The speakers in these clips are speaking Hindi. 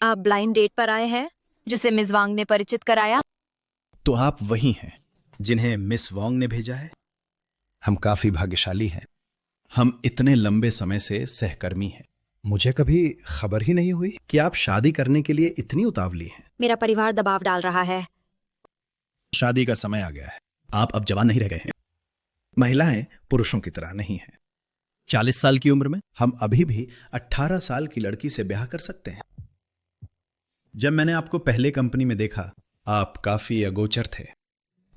आप ब्लाइंड डेट पर आए हैं जिसे मिस वांग ने परिचित कराया? तो आप वही हैं जिन्हें मिस वोंग ने भेजा है? हम काफी भाग्यशाली हैं। हम इतने लंबे समय से सहकर्मी हैं। मुझे कभी खबर ही नहीं हुई कि आप शादी करने के लिए इतनी उतावली हैं। मेरा परिवार दबाव डाल रहा है। शादी का समय आ गया है। आप अब जवान नहीं रह गए हैं। महिलाएं पुरुषों की तरह नहीं हैं। 40 साल की उम्र में हम अभी भी 18 साल की लड़की से ब्याह कर सकते हैं। जब मैंने आपको पहले कंपनी में देखा, आप काफी अगोचर थे,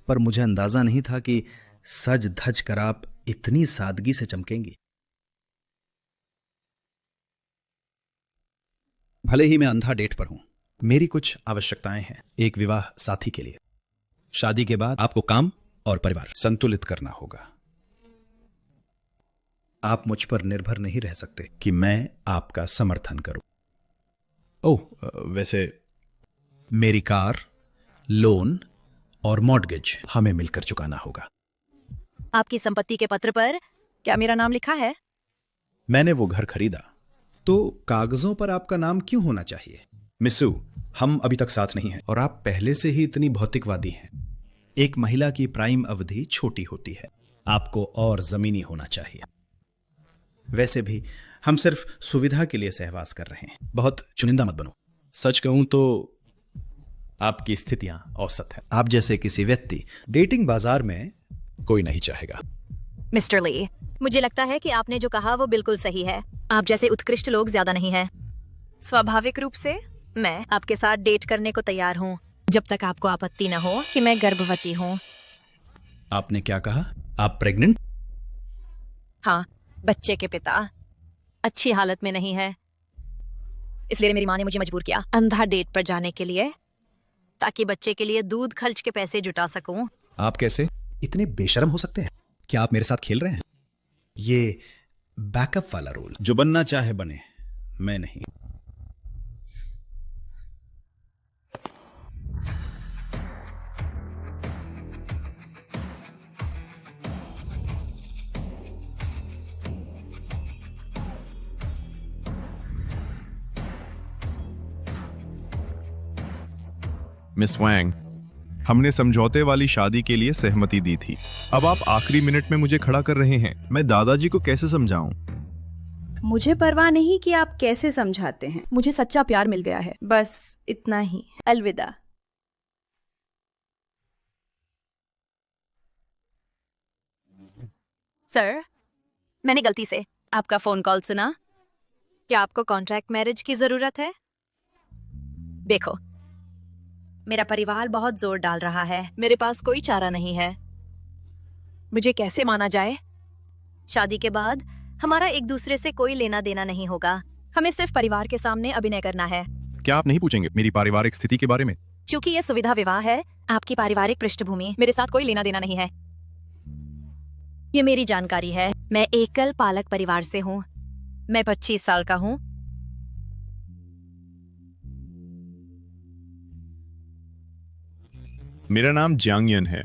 पर मुझे अंदाजा नहीं था कि सज धज कर आप इतनी सादगी से चमकेंगी। भले ही मैं अंधा डेट पर हूं, मेरी कुछ आवश्यकताएं हैं एक विवाह साथी के लिए। शादी के बाद आपको काम और परिवार संतुलित करना होगा। आप मुझ पर निर्भर नहीं रह सकते कि मैं आपका समर्थन करूं। ओह, वैसे मेरी कार, लोन और मॉर्गेज हमें मिलकर चुकाना होगा। आपकी संपत्ति के पत्र पर क्या मेरा नाम लिखा है? मैंने वो घर खरीदा, तो कागजों पर आपका नाम क्यों होना चाहिए? मिसू, हम अभी तक साथ नहीं हैं और आप पहले से ही इतनी भौतिकवादी हैं। एक महिला की प्राइम अवधि छोटी होती है। आपको और जमीनी होना चाहिए। वैसे भी हम सिर्फ सुविधा के लिए सहवास कर रहे हैं। बहुत चुनिंदा मत बनो। सच कहूं तो आपकी स्थितियां औसत हैं। आप जैसे किसी व्यक्ति डेटिंग बाजार में कोई नहीं चाहेगा। मिस्टर ली, मुझे लगता है कि आपने जो कहा वो बिल्कुल सही है। आप जैसे उत्कृष्ट लोग ज्यादा नहीं हैं। स्वाभाविक रूप से मैं आपके साथ डेट करने को तैयार हूँ, जब तक आपको आपत्ति न हो कि मैं गर्भवती हूँ। आपने क्या कहा? आप प्रेग्नेंट? हाँ, बच्चे के पिता अच्छी हालत में नहीं है, इसलिए मेरी माँ ने मुझे मजबूर किया अंधा डेट पर जाने के लिए, ताकि बच्चे के लिए दूध खर्च के पैसे जुटा सकूं। आप कैसे इतने बेशर्म हो सकते हैं? क्या आप मेरे साथ खेल रहे हैं? ये बैकअप वाला रोल, जो बनना चाहे बने, मैं नहीं। मिस वैंग, हमने समझौते वाली शादी के लिए सहमति दी थी। अब आप आखिरी मिनट में मुझे खड़ा कर रहे हैं। मैं दादाजी को कैसे समझाऊं? मुझे परवाह नहीं कि आप कैसे समझाते हैं। मुझे सच्चा प्यार मिल गया है, बस इतना ही। अलविदा। सर, मैंने गलती से आपका फोन कॉल सुना। क्या आपको कॉन्ट्रैक्ट मैरिज की जरूरत है? देखो, मेरा परिवार बहुत जोर डाल रहा है। मेरे पास कोई चारा नहीं है। मुझे कैसे माना जाए? शादी के बाद हमारा एक दूसरे से कोई लेना देना नहीं होगा। हमें सिर्फ परिवार के सामने अभिनय करना है। क्या आप नहीं पूछेंगे मेरी पारिवारिक स्थिति के बारे में? क्योंकि ये सुविधा विवाह है, आपकी पारिवारिक पृष्ठभूमि मेरे साथ कोई लेना देना नहीं है। ये मेरी जानकारी है। मैं एकल पालक परिवार से हूँ। मैं 25 साल का हूँ। मेरा नाम जांगयन है।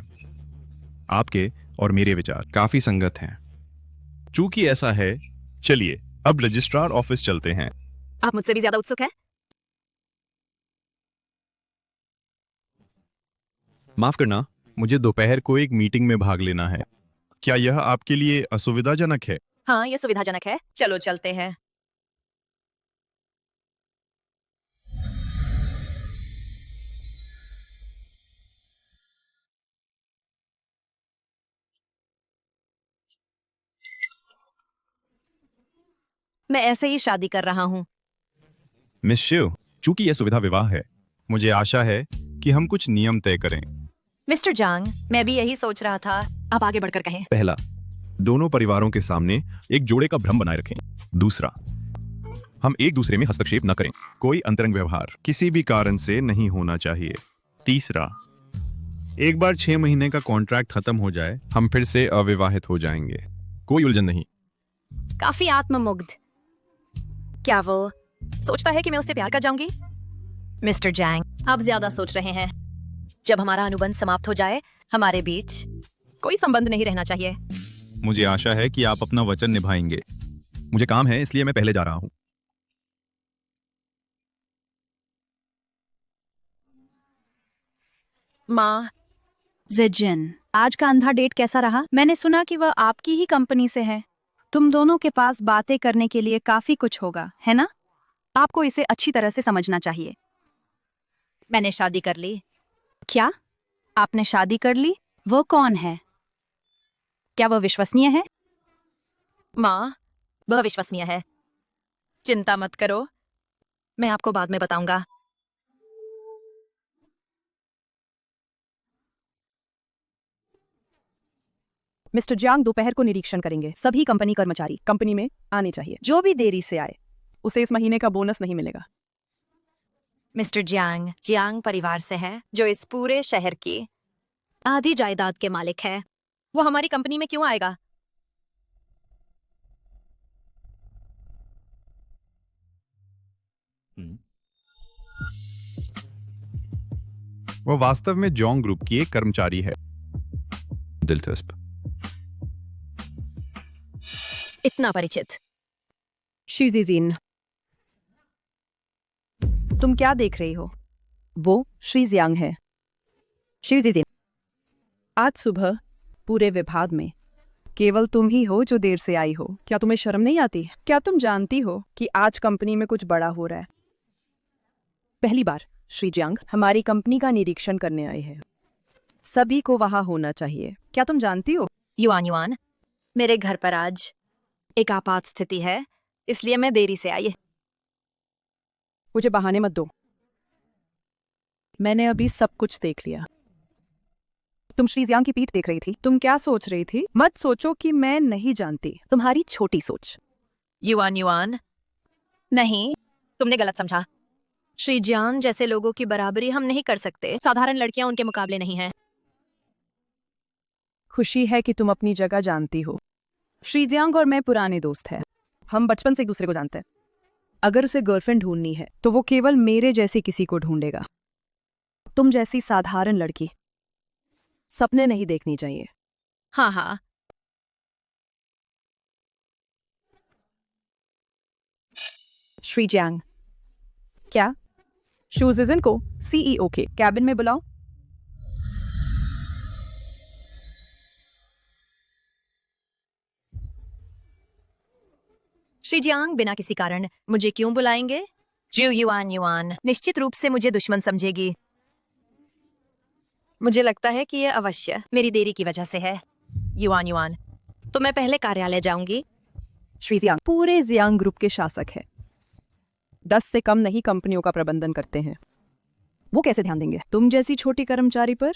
आपके और मेरे विचार काफी संगत हैं। चूंकि ऐसा है, चलिए अब रजिस्ट्रार ऑफिस चलते हैं। आप मुझसे भी ज्यादा उत्सुक हैं? माफ करना, मुझे दोपहर को एक मीटिंग में भाग लेना है। क्या यह आपके लिए असुविधाजनक है? हाँ, ये सुविधाजनक है। चलो चलते हैं। मैं ऐसे ही शादी कर रहा हूँ। मिस शिव, चूंकि यह सुविधा विवाह है, मुझे आशा है कि हम कुछ नियम तय करें। मिस्टर जांग, मैं भी यही सोच रहा था। आप आगे बढ़कर कहें। पहला, दोनों परिवारों के सामने एक जोड़े का भ्रम बनाए रखें। दूसरा, हम एक दूसरे में हस्तक्षेप न करें। कोई अंतरंग व्यवहार किसी भी कारण से नहीं होना चाहिए। तीसरा, एक बार 6 महीने का कॉन्ट्रैक्ट खत्म हो जाए, हम फिर से अविवाहित हो जाएंगे। कोई उलझन नहीं। काफी आत्ममुग्ध। क्या वो सोचता है कि मैं उससे प्यार कर जाऊंगी? मिस्टर जैंग, आप ज्यादा सोच रहे हैं। जब हमारा अनुबंध समाप्त हो जाए, हमारे बीच कोई संबंध नहीं रहना चाहिए। मुझे आशा है कि आप अपना वचन निभाएंगे। मुझे काम है, इसलिए मैं पहले जा रहा हूं। माँ, जेजिन, आज का अंधा डेट कैसा रहा? मैंने सुना कि वह आपकी ही कंपनी से है। तुम दोनों के पास बातें करने के लिए काफी कुछ होगा, है ना? आपको इसे अच्छी तरह से समझना चाहिए। मैंने शादी कर ली। क्या? आपने शादी कर ली? वो कौन है? क्या वह विश्वसनीय है? माँ, वह विश्वसनीय है। चिंता मत करो, मैं आपको बाद में बताऊंगा। मिस्टर जियांग दोपहर को निरीक्षण करेंगे। सभी कंपनी कर्मचारी कंपनी में आने चाहिए। जो भी देरी से आए उसे इस महीने का बोनस नहीं मिलेगा। मिस्टर जियांग जियांग परिवार से है, जो इस पूरे शहर की आधी जायदाद के मालिक है। वो हमारी कंपनी में क्यों आएगा? वो वास्तव में जोंग ग्रुप की एक कर्मचारी है। दिलचस्प। इतना परिचित। शीजीजिन, तुम क्या देख रही हो? वो श्री जियांग है। शीजीजिन, आज सुबह पूरे विभाग में केवल तुम ही हो जो देर से आई हो। क्या तुम्हें शर्म नहीं आती? क्या तुम जानती हो कि आज कंपनी में कुछ बड़ा हो रहा है? पहली बार श्री जियांग हमारी कंपनी का निरीक्षण करने आए हैं। सभी को वहां होना चाहिए। क्या तुम जानती हो? युआन युआन, मेरे घर पर आज एक आपात स्थिति है, इसलिए मैं देरी से आई। मुझे बहाने मत दो। मैंने अभी सब कुछ देख लिया। तुम श्री जियांग की पीठ देख रही थी। तुम क्या सोच रही थी? मत सोचो कि मैं नहीं जानती। तुम्हारी छोटी सोच। युआन युआन, नहीं, तुमने गलत समझा। श्री जियांग जैसे लोगों की बराबरी हम नहीं कर सकते। साधारण लड़कियां उनके मुकाबले नहीं हैं। खुशी है कि तुम अपनी जगह जानती हो। श्री जियांग और मैं पुराने दोस्त हैं। हम बचपन से एक दूसरे को जानते हैं। अगर उसे गर्लफ्रेंड ढूंढनी है तो वो केवल मेरे जैसी किसी को ढूंढेगा। तुम जैसी साधारण लड़की सपने नहीं देखनी चाहिए। हाँ हाँ, श्री जियांग, क्या? शूजिजन को सीईओ के कैबिन में बुलाओ। श्री जियांग बिना किसी कारण मुझे क्यों बुलाएंगे? ज्यू युआन युआन निश्चित रूप से मुझे दुश्मन समझेगी। मुझे लगता है कि यह अवश्य मेरी देरी की वजह से है। युआन युआन, तो मैं पहले कार्यालय जाऊंगी। श्री जियांग पूरे जियांग ग्रुप के शासक है। 10 से कम नहीं कंपनियों का प्रबंधन करते हैं। वो कैसे ध्यान देंगे तुम जैसी छोटी कर्मचारी पर?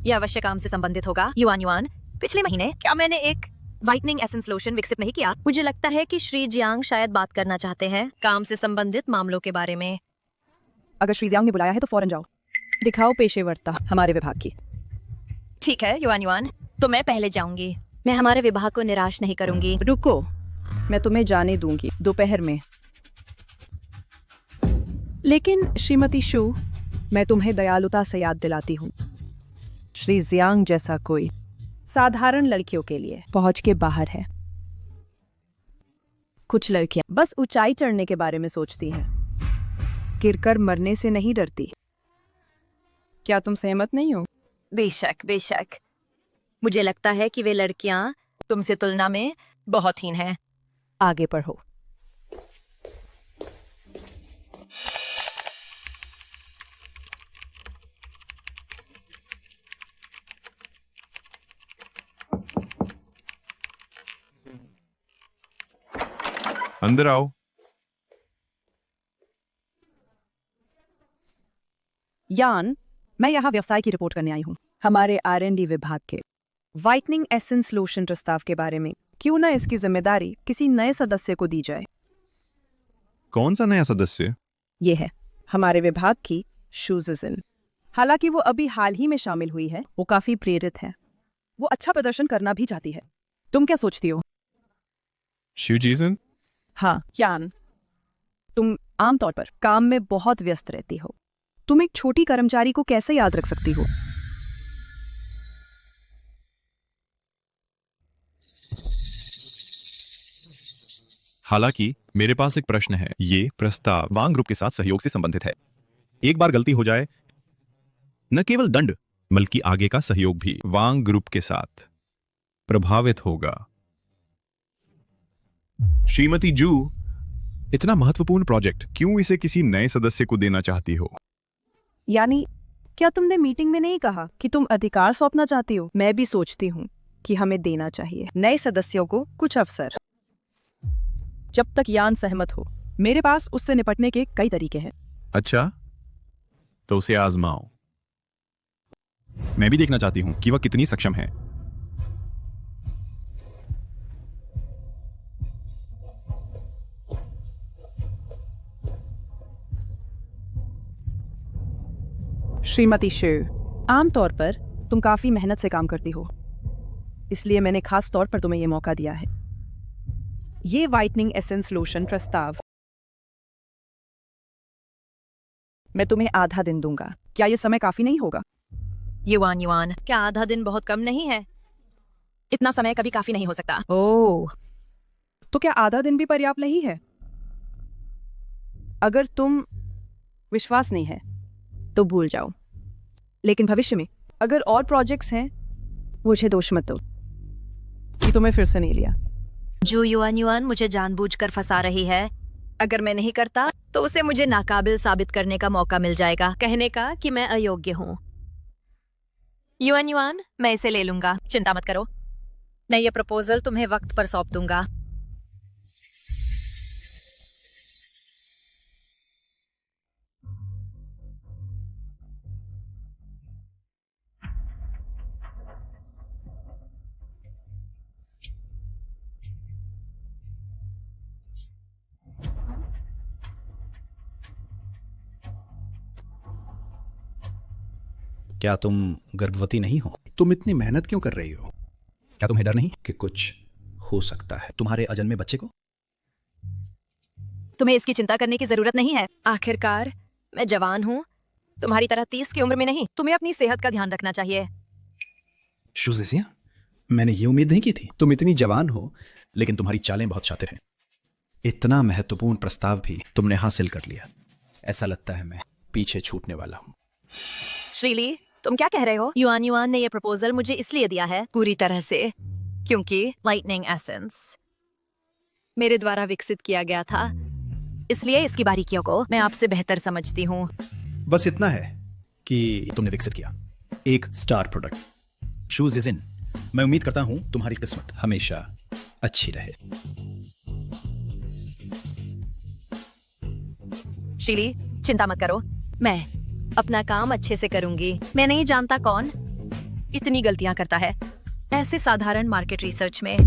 यह अवश्य काम से संबंधित होगा। युआन युआन, पिछले महीने क्या मैंने एक व्हाइटनिंग एसेंस लोशन विकसित नहीं किया? मुझे लगता है कि श्री जियांग शायद बात करना चाहते हैं काम से संबंधित मामलों के बारे में। अगर श्री जियांग ने बुलाया है तो फौरन जाओ। दिखाओ पेशेवरता हमारे विभाग की। ठीक है युआन युआन, तो मैं पहले जाऊंगी। मैं हमारे विभाग को निराश नहीं करूंगी। रुको, मैं तुम्हें जाने दूंगी दोपहर में। लेकिन श्रीमती शू, मैं तुम्हें दयालुता से याद दिलाती हूँ, श्री जियांग जैसा कोई साधारण लड़कियों के लिए पहुंच के बाहर है। कुछ लड़कियां बस ऊंचाई चढ़ने के बारे में सोचती हैं, गिरकर मरने से नहीं डरती। क्या तुम सहमत नहीं हो? बेशक बेशक, मुझे लगता है कि वे लड़कियां तुमसे तुलना में बहुत हीन हैं। आगे बढ़ो। अंदर आओ। यान, मैं यहाँ व्यवसाय की रिपोर्ट करने आई हूँ। हमारे R&D विभाग के व्हाइटनिंग एसेंस लोशन प्रस्ताव के बारे में। क्यों ना इसकी जिम्मेदारी किसी नए सदस्य को दी जाए? कौन सा नया सदस्य? ये है हमारे विभाग की शूजिजन। हालांकि वो अभी हाल ही में शामिल हुई है, वो काफी प्रेरित है। वो अच्छा प्रदर्शन करना भी चाहती है। तुम क्या सोचती हो? शूजीजन? हाँ यान, तुम आमतौर पर काम में बहुत व्यस्त रहती हो। तुम एक छोटी कर्मचारी को कैसे याद रख सकती हो? हालांकि मेरे पास एक प्रश्न है। ये प्रस्ताव वांग ग्रुप के साथ सहयोग से संबंधित है। एक बार गलती हो जाए, न केवल दंड बल्कि आगे का सहयोग भी वांग ग्रुप के साथ प्रभावित होगा। श्रीमती जू, इतना महत्वपूर्ण प्रोजेक्ट क्यों इसे किसी नए सदस्य को देना चाहती हो? यानी क्या तुमने मीटिंग में नहीं कहा कि तुम अधिकार सौंपना चाहती हो? मैं भी सोचती हूँ कि हमें देना चाहिए नए सदस्यों को कुछ अवसर, जब तक यान सहमत हो। मेरे पास उससे निपटने के कई तरीके हैं। अच्छा, तो उसे आजमाओ। मैं भी देखना चाहती हूं कि वह कितनी सक्षम है। श्रीमती शिव, आमतौर पर तुम काफी मेहनत से काम करती हो, इसलिए मैंने खास तौर पर तुम्हें यह मौका दिया है। ये वाइटनिंग एसेंस लोशन प्रस्ताव मैं तुम्हें आधा दिन दूंगा। क्या यह समय काफी नहीं होगा? युआन, क्या आधा दिन बहुत कम नहीं है? इतना समय कभी काफी नहीं हो सकता। ओह, तो क्या आधा दिन भी पर्याप्त नहीं है? अगर तुम विश्वास नहीं है तो भूल जाओ, लेकिन भविष्य में अगर और प्रोजेक्ट्स हैं, मुझे दोष मत दो कि तुम्हें फिर से नहीं लिया। जो युआन मुझे जानबूझकर फंसा रही है। अगर मैं नहीं करता तो उसे मुझे नाकाबिल साबित करने का मौका मिल जाएगा, कहने का कि मैं अयोग्य हूँ। युआन, मैं इसे ले लूंगा, चिंता मत करो। मैं ये प्रपोजल तुम्हें वक्त पर सौंप दूंगा। क्या तुम गर्भवती नहीं हो? तुम इतनी मेहनत क्यों कर रही हो? क्या तुम्हें डर नहीं कि कुछ हो सकता है तुम्हारे अजन्मे बच्चे को? तुम्हें इसकी चिंता करने की जरूरत नहीं है। आखिरकार मैं जवान हूँ, तुम्हारी तरह 30 की उम्र में नहीं। तुम्हें अपनी सेहत का ध्यान रखना चाहिए। शुजिया, मैंने ये उम्मीद नहीं की थी। तुम इतनी जवान हो, लेकिन तुम्हारी चालें बहुत शातिर हैं। इतना महत्वपूर्ण प्रस्ताव भी तुमने हासिल कर लिया। ऐसा लगता है मैं पीछे छूटने वाला हूँ। श्रीली, तुम क्या कह रहे हो? युआन ने यह प्रपोजल मुझे इसलिए दिया है पूरी तरह से क्योंकि लाइटनिंग एसेंस मेरे द्वारा विकसित किया गया था, इसलिए इसकी बारीकियों को मैं आपसे बेहतर समझती हूँ। बस इतना है कि तुमने विकसित किया एक star product. Shoes is in. मैं उम्मीद करता हूं तुम्हारी किस्मत हमेशा अच्छी रहे। श्रीली, चिंता मत करो, मैं अपना काम अच्छे से करूंगी। मैं नहीं जानता कौन इतनी गलतियां करता है ऐसे साधारण मार्केट रिसर्च में।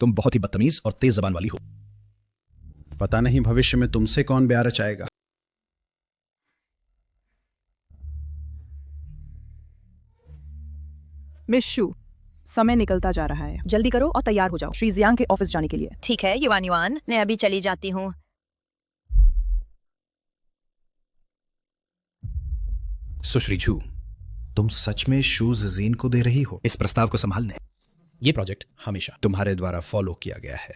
तुम बहुत ही बदतमीज और तेज जबान वाली हो। पता नहीं भविष्य में तुमसे कौन ब्याह रचाएगा। मिस शू, समय निकलता जा रहा है, जल्दी करो और तैयार हो जाओ श्री जियांग के ऑफिस जाने के लिए। ठीक है युआन, मैं अभी चली जाती हूँ। सुश्री झू, तुम सच में शूज जीन को दे रही हो इस प्रस्ताव को संभालने? ये प्रोजेक्ट हमेशा तुम्हारे द्वारा फॉलो किया गया है।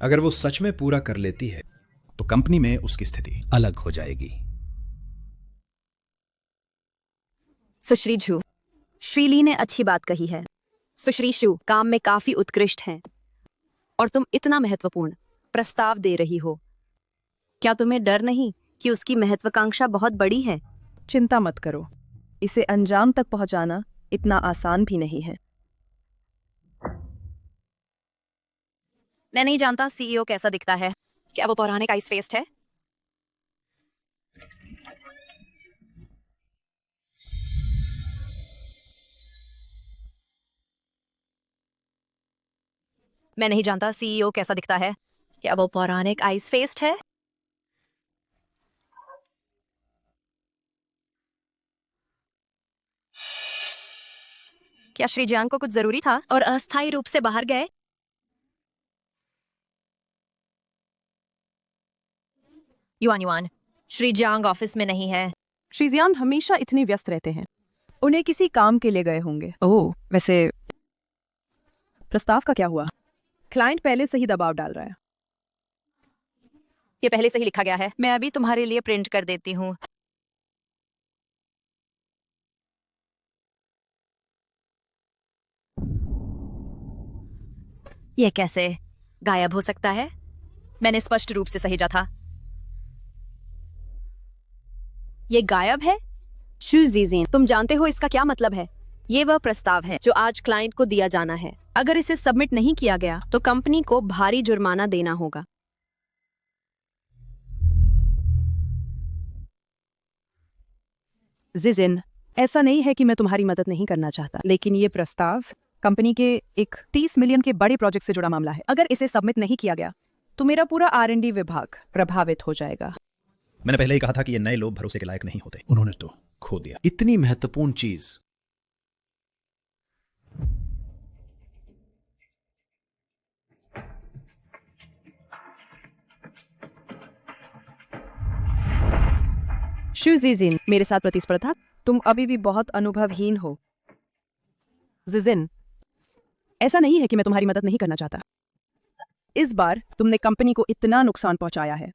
अगर वो सच में पूरा कर लेती है तो कंपनी में उसकी स्थिति अलग हो जाएगी। सुश्री झू, श्रीली ने अच्छी बात कही है। सुश्री शू काम में काफी उत्कृष्ट हैं और तुम इतना महत्वपूर्ण प्रस्ताव दे रही हो। क्या तुम्हें डर नहीं कि उसकी महत्वाकांक्षा बहुत बड़ी है? चिंता मत करो, इसे अंजाम तक पहुंचाना इतना आसान भी नहीं है। मैं नहीं जानता सीईओ कैसा दिखता है। क्या वो पौराणिक आइस फेस्ट है? मैं नहीं जानता सीईओ कैसा दिखता है। क्या वो पौराणिक आइस फेस्ट है? क्या श्री जियांग को कुछ जरूरी था और अस्थायी रूप से बाहर गए? युआन, श्री जियांग ऑफिस में नहीं है। श्री जियांग हमेशा इतने व्यस्त रहते हैं, उन्हें किसी काम के लिए गए होंगे। ओह, वैसे प्रस्ताव का क्या हुआ? क्लाइंट पहले से ही दबाव डाल रहा है। ये पहले से ही लिखा गया है। मैं अभी तुम्हारे लिए प्रिंट कर देती हूँ। ये कैसे गायब हो सकता है? मैंने स्पष्ट रूप से सहेजा था। ये गायब है? शू जीजीन, तुम जानते हो इसका क्या मतलब है? ये वह प्रस्ताव है जो आज क्लाइंट को दिया जाना है। अगर इसे सबमिट नहीं किया गया तो कंपनी को भारी जुर्माना देना होगा। जिजिन, ऐसा नहीं है कि मैं तुम्हारी मदद नहीं करना चाहता, लेकिन ये प्रस्ताव कंपनी के एक 30 मिलियन के बड़े प्रोजेक्ट से जुड़ा मामला है। अगर इसे सबमिट नहीं किया गया तो मेरा पूरा R&D विभाग प्रभावित हो जाएगा। मैंने पहले ही कहा था कि ये नए लोग भरोसे के लायक नहीं होते। उन्होंने तो खो दिया इतनी महत्वपूर्ण चीज। शू जिजिन, मेरे साथ प्रतिस्पर्धा? तुम अभी भी बहुत अनुभवहीन हो। जिजिन, ऐसा नहीं है कि मैं तुम्हारी मदद नहीं करना चाहता। इस बार तुमने कंपनी को इतना नुकसान पहुंचाया है,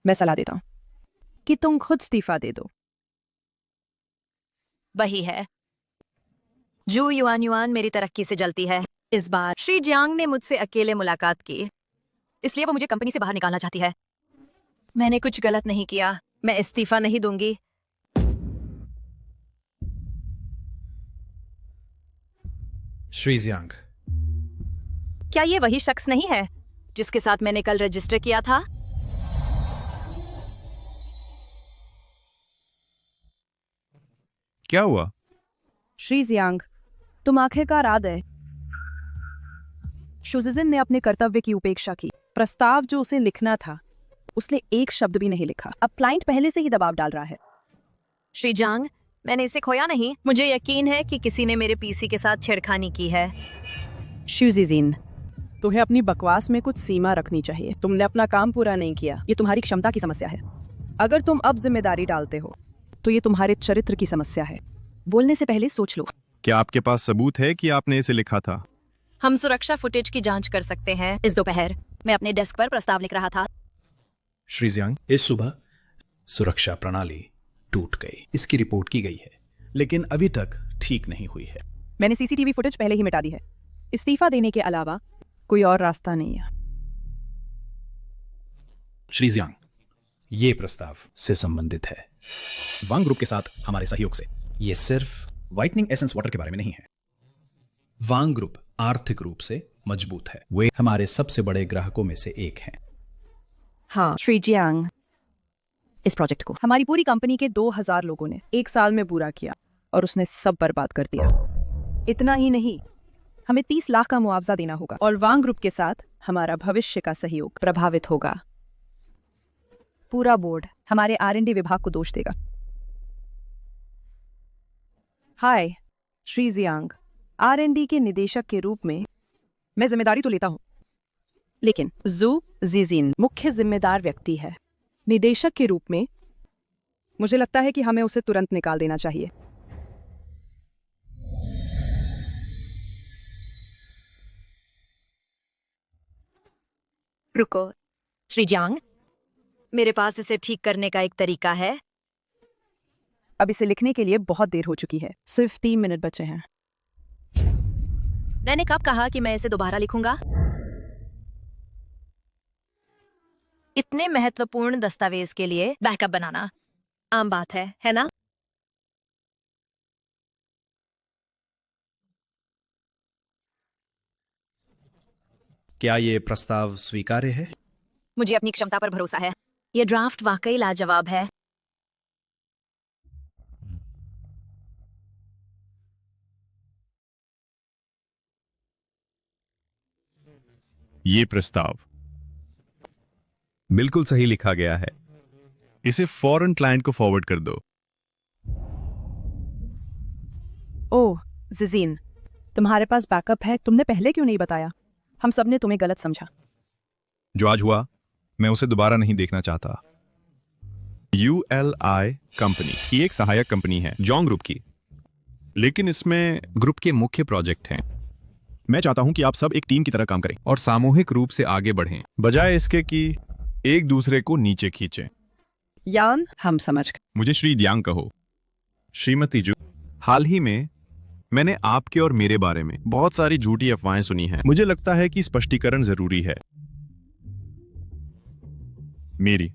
मैं सलाह देता हूं कि तुम खुद इस्तीफा दे दो। वही है। जू युआन युआन मेरी तरक्की से जलती है। इस बार श्री जियांग ने मुझसे अकेले मुलाकात की, इसलिए वो मुझे कंपनी से बाहर निकालना चाहती है। मैंने कुछ गलत नहीं किया, मैं इस्तीफा नहीं दूंगी। श्री जियांग, क्या ये वही शख्स नहीं है जिसके साथ मैंने कल रजिस्टर किया था? क्या हुआ? श्री जियांग, तुम आखिरकार आ गए। शुजिजिन ने अपने कर्तव्य की उपेक्षा की। प्रस्ताव जो उसे लिखना था, उसने एक शब्द भी नहीं लिखा। अब क्लाइंट पहले से ही दबाव डाल रहा है। श्री जियांग, मैंने इसे खोया नहीं। मुझे यकीन है कि किसी ने मेरे पीसी के साथ छेड़खानी की है। शुजिजिन, तुम्हें अपनी बकवास में कुछ सीमा रखनी चाहिए। तुमने अपना काम पूरा नहीं किया, ये तुम्हारी क्षमता की समस्या है। अगर तुम अब जिम्मेदारी डालते हो तो ये तुम्हारे चरित्र की समस्या है। बोलने से पहले सोच लो। क्या आपके पास सबूत है कि आपने इसे लिखा था? हम सुरक्षा फुटेज की जांच कर सकते हैं। इस दोपहर मैं अपने डेस्क पर प्रस्ताव लिख रहा था। श्री जियांग, इस सुबह सुरक्षा प्रणाली टूट गई, इसकी रिपोर्ट की गई है, लेकिन अभी तक ठीक नहीं हुई है। मैंने सीसीटीवी फुटेज पहले ही मिटा दी है। इस्तीफा देने के अलावा कोई और रास्ता नहीं है। श्री जियांग, ये प्रस्ताव से संबंधित है, वांग ग्रुप के साथ हमारे सहयोग से। ये सिर्फ व्हाइटनिंग एसेंस वाटर के बारे में नहीं है। वांग ग्रुप आर्थिक रूप से मजबूत है, वे हमारे सबसे बड़े ग्राहकों में से एक हैं। हाँ श्री जियांग, इस प्रोजेक्ट को हमारी पूरी कंपनी के 2000 लोगों ने 1 साल में पूरा किया और उसने सब बर्बाद कर दिया। इतना ही नहीं, हमें 30 लाख का मुआवजा देना होगा और वांग ग्रुप के साथ हमारा भविष्य का सहयोग प्रभावित होगा। पूरा बोर्ड हमारे R&D विभाग को दोष देगा। हाय श्री जियांग, R&D के निदेशक के रूप में मैं जिम्मेदारी तो लेता हूं, लेकिन जू जिजिन मुख्य जिम्मेदार व्यक्ति है। निदेशक के रूप में मुझे लगता है कि हमें उसे तुरंत निकाल देना चाहिए। रुको श्री जियांग, मेरे पास इसे ठीक करने का एक तरीका है। अब इसे लिखने के लिए बहुत देर हो चुकी है, सिर्फ 3 मिनट बचे हैं। मैंने कब कहा कि मैं इसे दोबारा लिखूंगा? इतने महत्वपूर्ण दस्तावेज के लिए बैकअप बनाना आम बात है ना? क्या ये प्रस्ताव स्वीकार्य है? मुझे अपनी क्षमता पर भरोसा है। ये ड्राफ्ट वाकई लाजवाब है। ये प्रस्ताव बिल्कुल सही लिखा गया है। इसे फौरन क्लाइंट को फॉरवर्ड कर दो। ओह जिजीन, तुम्हारे पास बैकअप है, तुमने पहले क्यों नहीं बताया? हम सब ने तुम्हें गलत समझा। जो आज हुआ, मैं उसे दोबारा नहीं देखना चाहता। ULI कंपनी की एक सहायक कंपनी है, जोंग ग्रुप की, लेकिन इसमें ग्रुप के मुख्य प्रोजेक्ट हैं। मैं चाहता हूं कि आप सब एक टीम की तरह काम करें और सामूहिक रूप से आगे बढ़ें, बजाय इसके कि एक दूसरे को नीचे खींचें। यान, हम समझ गए। मुझे श्री जियांग कहो। श्रीमती जू, हाल ही में मैंने आपके और मेरे बारे में बहुत सारी झूठी अफवाहें सुनी हैं। मुझे लगता है कि स्पष्टीकरण जरूरी है। मेरी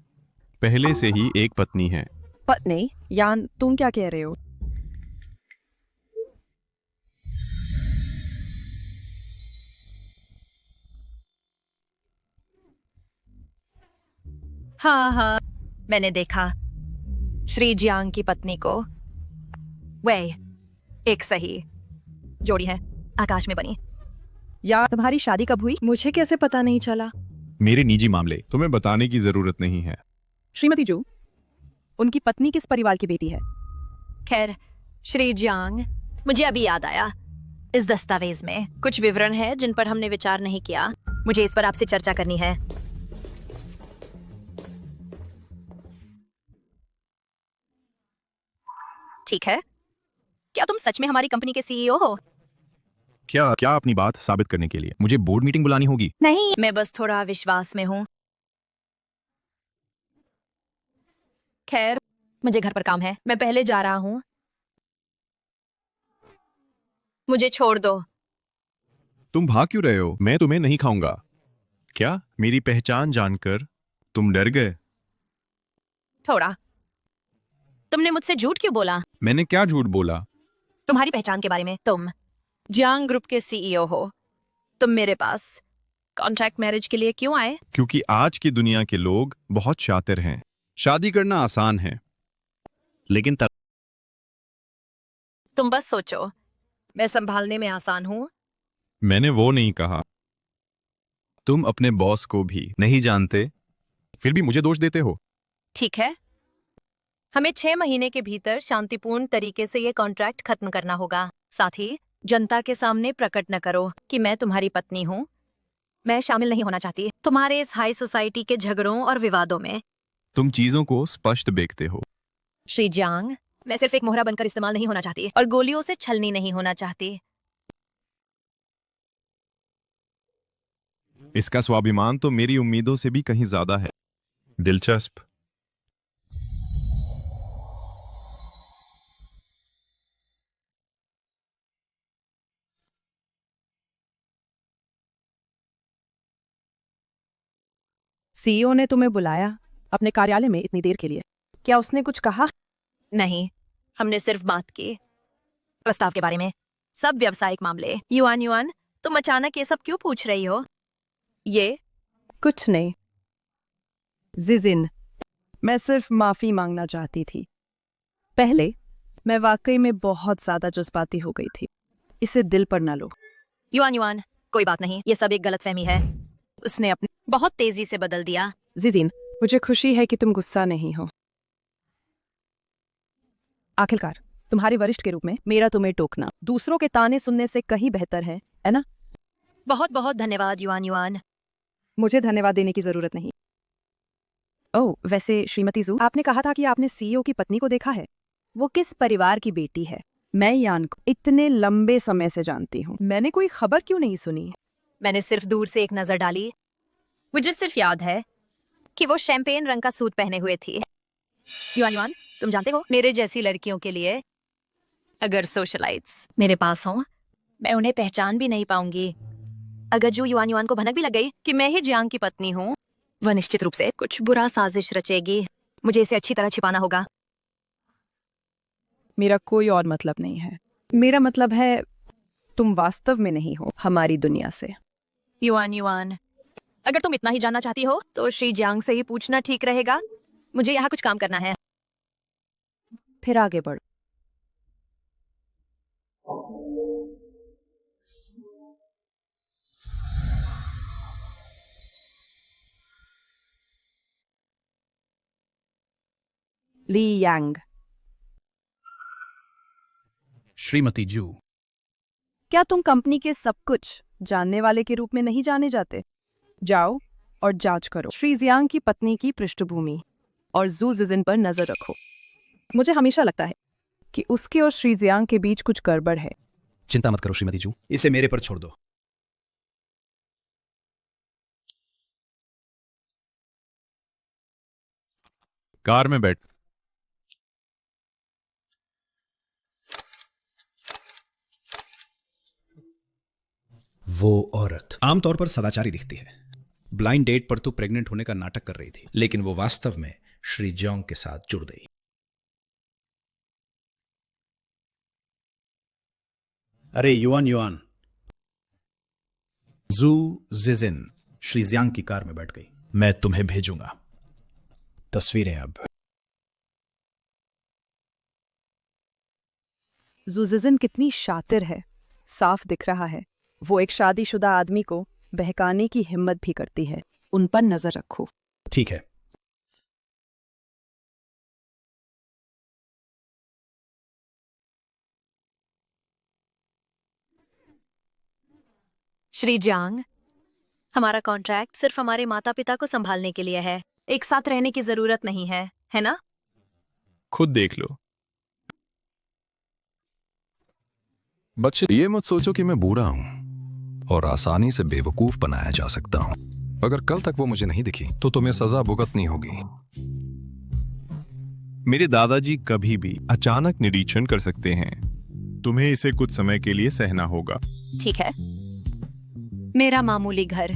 पहले से ही एक पत्नी है। पत्नी? यान, तुम क्या कह रहे हो? हाँ हाँ, मैंने देखा श्री जियांग की पत्नी को। वह एक सही जोड़ी है, आकाश में बनी। यार, तुम्हारी शादी कब हुई? मुझे कैसे पता नहीं चला? मेरे निजी मामले तुम्हें बताने की जरूरत नहीं है। श्रीमती जू, उनकी पत्नी किस परिवार की बेटी है? खैर, श्री जियांग, मुझे अभी याद आया, इस दस्तावेज में कुछ विवरण है जिन पर हमने विचार नहीं किया। मुझे इस पर आपसे चर्चा करनी है। ठीक है, क्या तुम सच में हमारी कंपनी के सीईओ हो? क्या क्या अपनी बात साबित करने के लिए मुझे बोर्ड मीटिंग बुलानी होगी? नहीं, मैं बस थोड़ा विश्वास में हूँ। खैर, मुझे घर पर काम है, मैं पहले जा रहा हूँ। मुझे छोड़ दो। तुम भाग क्यों रहे हो? मैं तुम्हें नहीं खाऊंगा। क्या मेरी पहचान जानकर तुम डर गए? थोड़ा। तुमने मुझसे झूठ क्यों बोला? मैंने क्या झूठ बोला? तुम्हारी पहचान के बारे में। तुम जियांग ग्रुप के सीईओ हो। तुम मेरे पास कॉन्ट्रैक्ट मैरिज के लिए क्यों आए? क्योंकि आज की दुनिया के लोग बहुत शातिर हैं। शादी करना आसान है, लेकिन तुम बस सोचो, मैं संभालने में आसान हूँ। मैंने वो नहीं कहा। तुम अपने बॉस को भी नहीं जानते, फिर भी मुझे दोष देते हो। ठीक है, हमें 6 महीने के भीतर शांतिपूर्ण तरीके से ये कॉन्ट्रैक्ट खत्म करना होगा। साथ ही जनता के सामने प्रकट न करो कि मैं तुम्हारी पत्नी हूँ। मैं शामिल नहीं होना चाहती तुम्हारे इस हाई सोसाइटी के झगड़ों और विवादों में। तुम चीजों को स्पष्ट देखते हो। श्री जियांग, मैं सिर्फ एक मोहरा बनकर इस्तेमाल नहीं होना चाहती और गोलियों से छलनी नहीं होना चाहती। इसका स्वाभिमान तो मेरी उम्मीदों से भी कहीं ज्यादा है। दिलचस्प। सीईओ ने तुम्हें बुलाया अपने कार्यालय में इतनी देर के लिए? क्या उसने कुछ कहा? नहीं, हमने सिर्फ बात की प्रस्ताव के बारे में, सब व्यावसायिक मामले। युआन युआन, तुम अचानक ये सब क्यों पूछ रही हो? ये कुछ नहीं जिजिन, मैं सिर्फ माफी मांगना चाहती थी। पहले मैं वाकई में बहुत ज्यादा जज्बाती हो गई थी। इसे दिल पर ना लो। युआन युआन, कोई बात नहीं, ये सब एक गलतफहमी है। उसने अपने बहुत तेजी से बदल दिया। जिजिन, मुझे खुशी है कि तुम गुस्सा नहीं हो। आखिरकार तुम्हारे वरिष्ठ के रूप में मेरा तुम्हें टोकना दूसरों के ताने सुनने से कहीं बेहतर है ना? बहुत बहुत धन्यवाद युआन युआन। मुझे धन्यवाद देने की जरूरत नहीं। ओह, वैसे श्रीमती जू, आपने कहा था कि आपने सीईओ की पत्नी को देखा है। वो किस परिवार की बेटी है? मैं यान को इतने लंबे समय से जानती हूँ। मैंने कोई खबर क्यों नहीं सुनी? मैंने सिर्फ दूर से एक नजर डाली। मुझे सिर्फ याद है कि वो शैंपेन रंग का सूट पहने हुए थी। युआन युआन, तुम जानते हो, मेरे जैसी लड़कियों के लिए अगर सोशलाइट्स मेरे पास हों, मैं उन्हें पहचान भी नहीं पाऊंगी। अगर जो युआन युआन को भनक भी लग गई कि मैं ही जियांग की पत्नी हूँ, वह निश्चित रूप से कुछ बुरा साजिश रचेगी। मुझे इसे अच्छी तरह छिपाना होगा। मेरा कोई और मतलब नहीं है। मेरा मतलब है तुम वास्तव में नहीं हो हमारी दुनिया से। युआन युआन, अगर तुम इतना ही जानना चाहती हो तो श्री जियांग से ही पूछना ठीक रहेगा। मुझे यहाँ कुछ काम करना है। फिर आगे बढ़ो। ली यांग, श्रीमती जू, क्या तुम कंपनी के सब कुछ जानने वाले के रूप में नहीं जाने जाते? जाओ और जांच करो श्री जियांग की पत्नी की पृष्ठभूमि और जू जिजिन पर नजर रखो। मुझे हमेशा लगता है कि उसके और श्री जियांग के बीच कुछ गड़बड़ है। चिंता मत करो श्रीमती जू, इसे मेरे पर छोड़ दो। कार में बैठ। वो औरत आमतौर पर सदाचारी दिखती है। ब्लाइंड डेट पर तो प्रेग्नेंट होने का नाटक कर रही थी, लेकिन वो वास्तव में श्री जोंग के साथ जुड़ गई। अरे युआन युआन, जू जिजिन श्री जियांग की कार में बैठ गई। मैं तुम्हें भेजूंगा तस्वीरें अब। जुजिजन कितनी शातिर है, साफ दिख रहा है। वो एक शादीशुदा आदमी को बहकाने की हिम्मत भी करती है। उन पर नजर रखो। ठीक है। श्री जियांग, हमारा कॉन्ट्रैक्ट सिर्फ हमारे माता पिता को संभालने के लिए है, एक साथ रहने की जरूरत नहीं है ना? खुद देख लो। बच्चे, ये मत सोचो कि मैं बूढ़ा हूं और आसानी से बेवकूफ बनाया जा सकता हूं। अगर कल तक वो मुझे नहीं दिखी तो तुम्हें सजा भुगतनी होगी। मेरे दादाजी कभी भी अचानक निरीक्षण कर सकते हैं। तुम्हें इसे कुछ समय के लिए सहना होगा। ठीक है। मेरा मामूली घर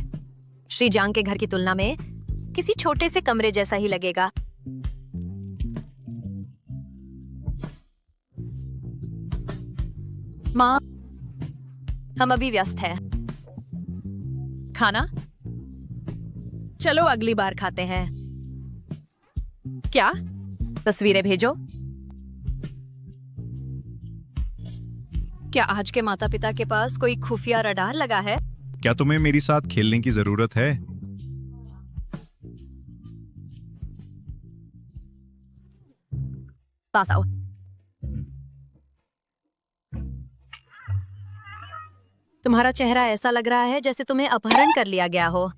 श्री जियांग के घर की तुलना में किसी छोटे से कमरे जैसा ही लगेगा। माँ, हम अभी व्यस्त हैं। खाना? चलो अगली बार खाते हैं। क्या? तस्वीरें भेजो। क्या आज के माता पिता के पास कोई खुफिया रडार लगा है? क्या तुम्हें मेरी साथ खेलने की जरूरत है? पास आओ। तुम्हारा चेहरा ऐसा लग रहा है जैसे तुम्हें अपहरण कर लिया गया हो।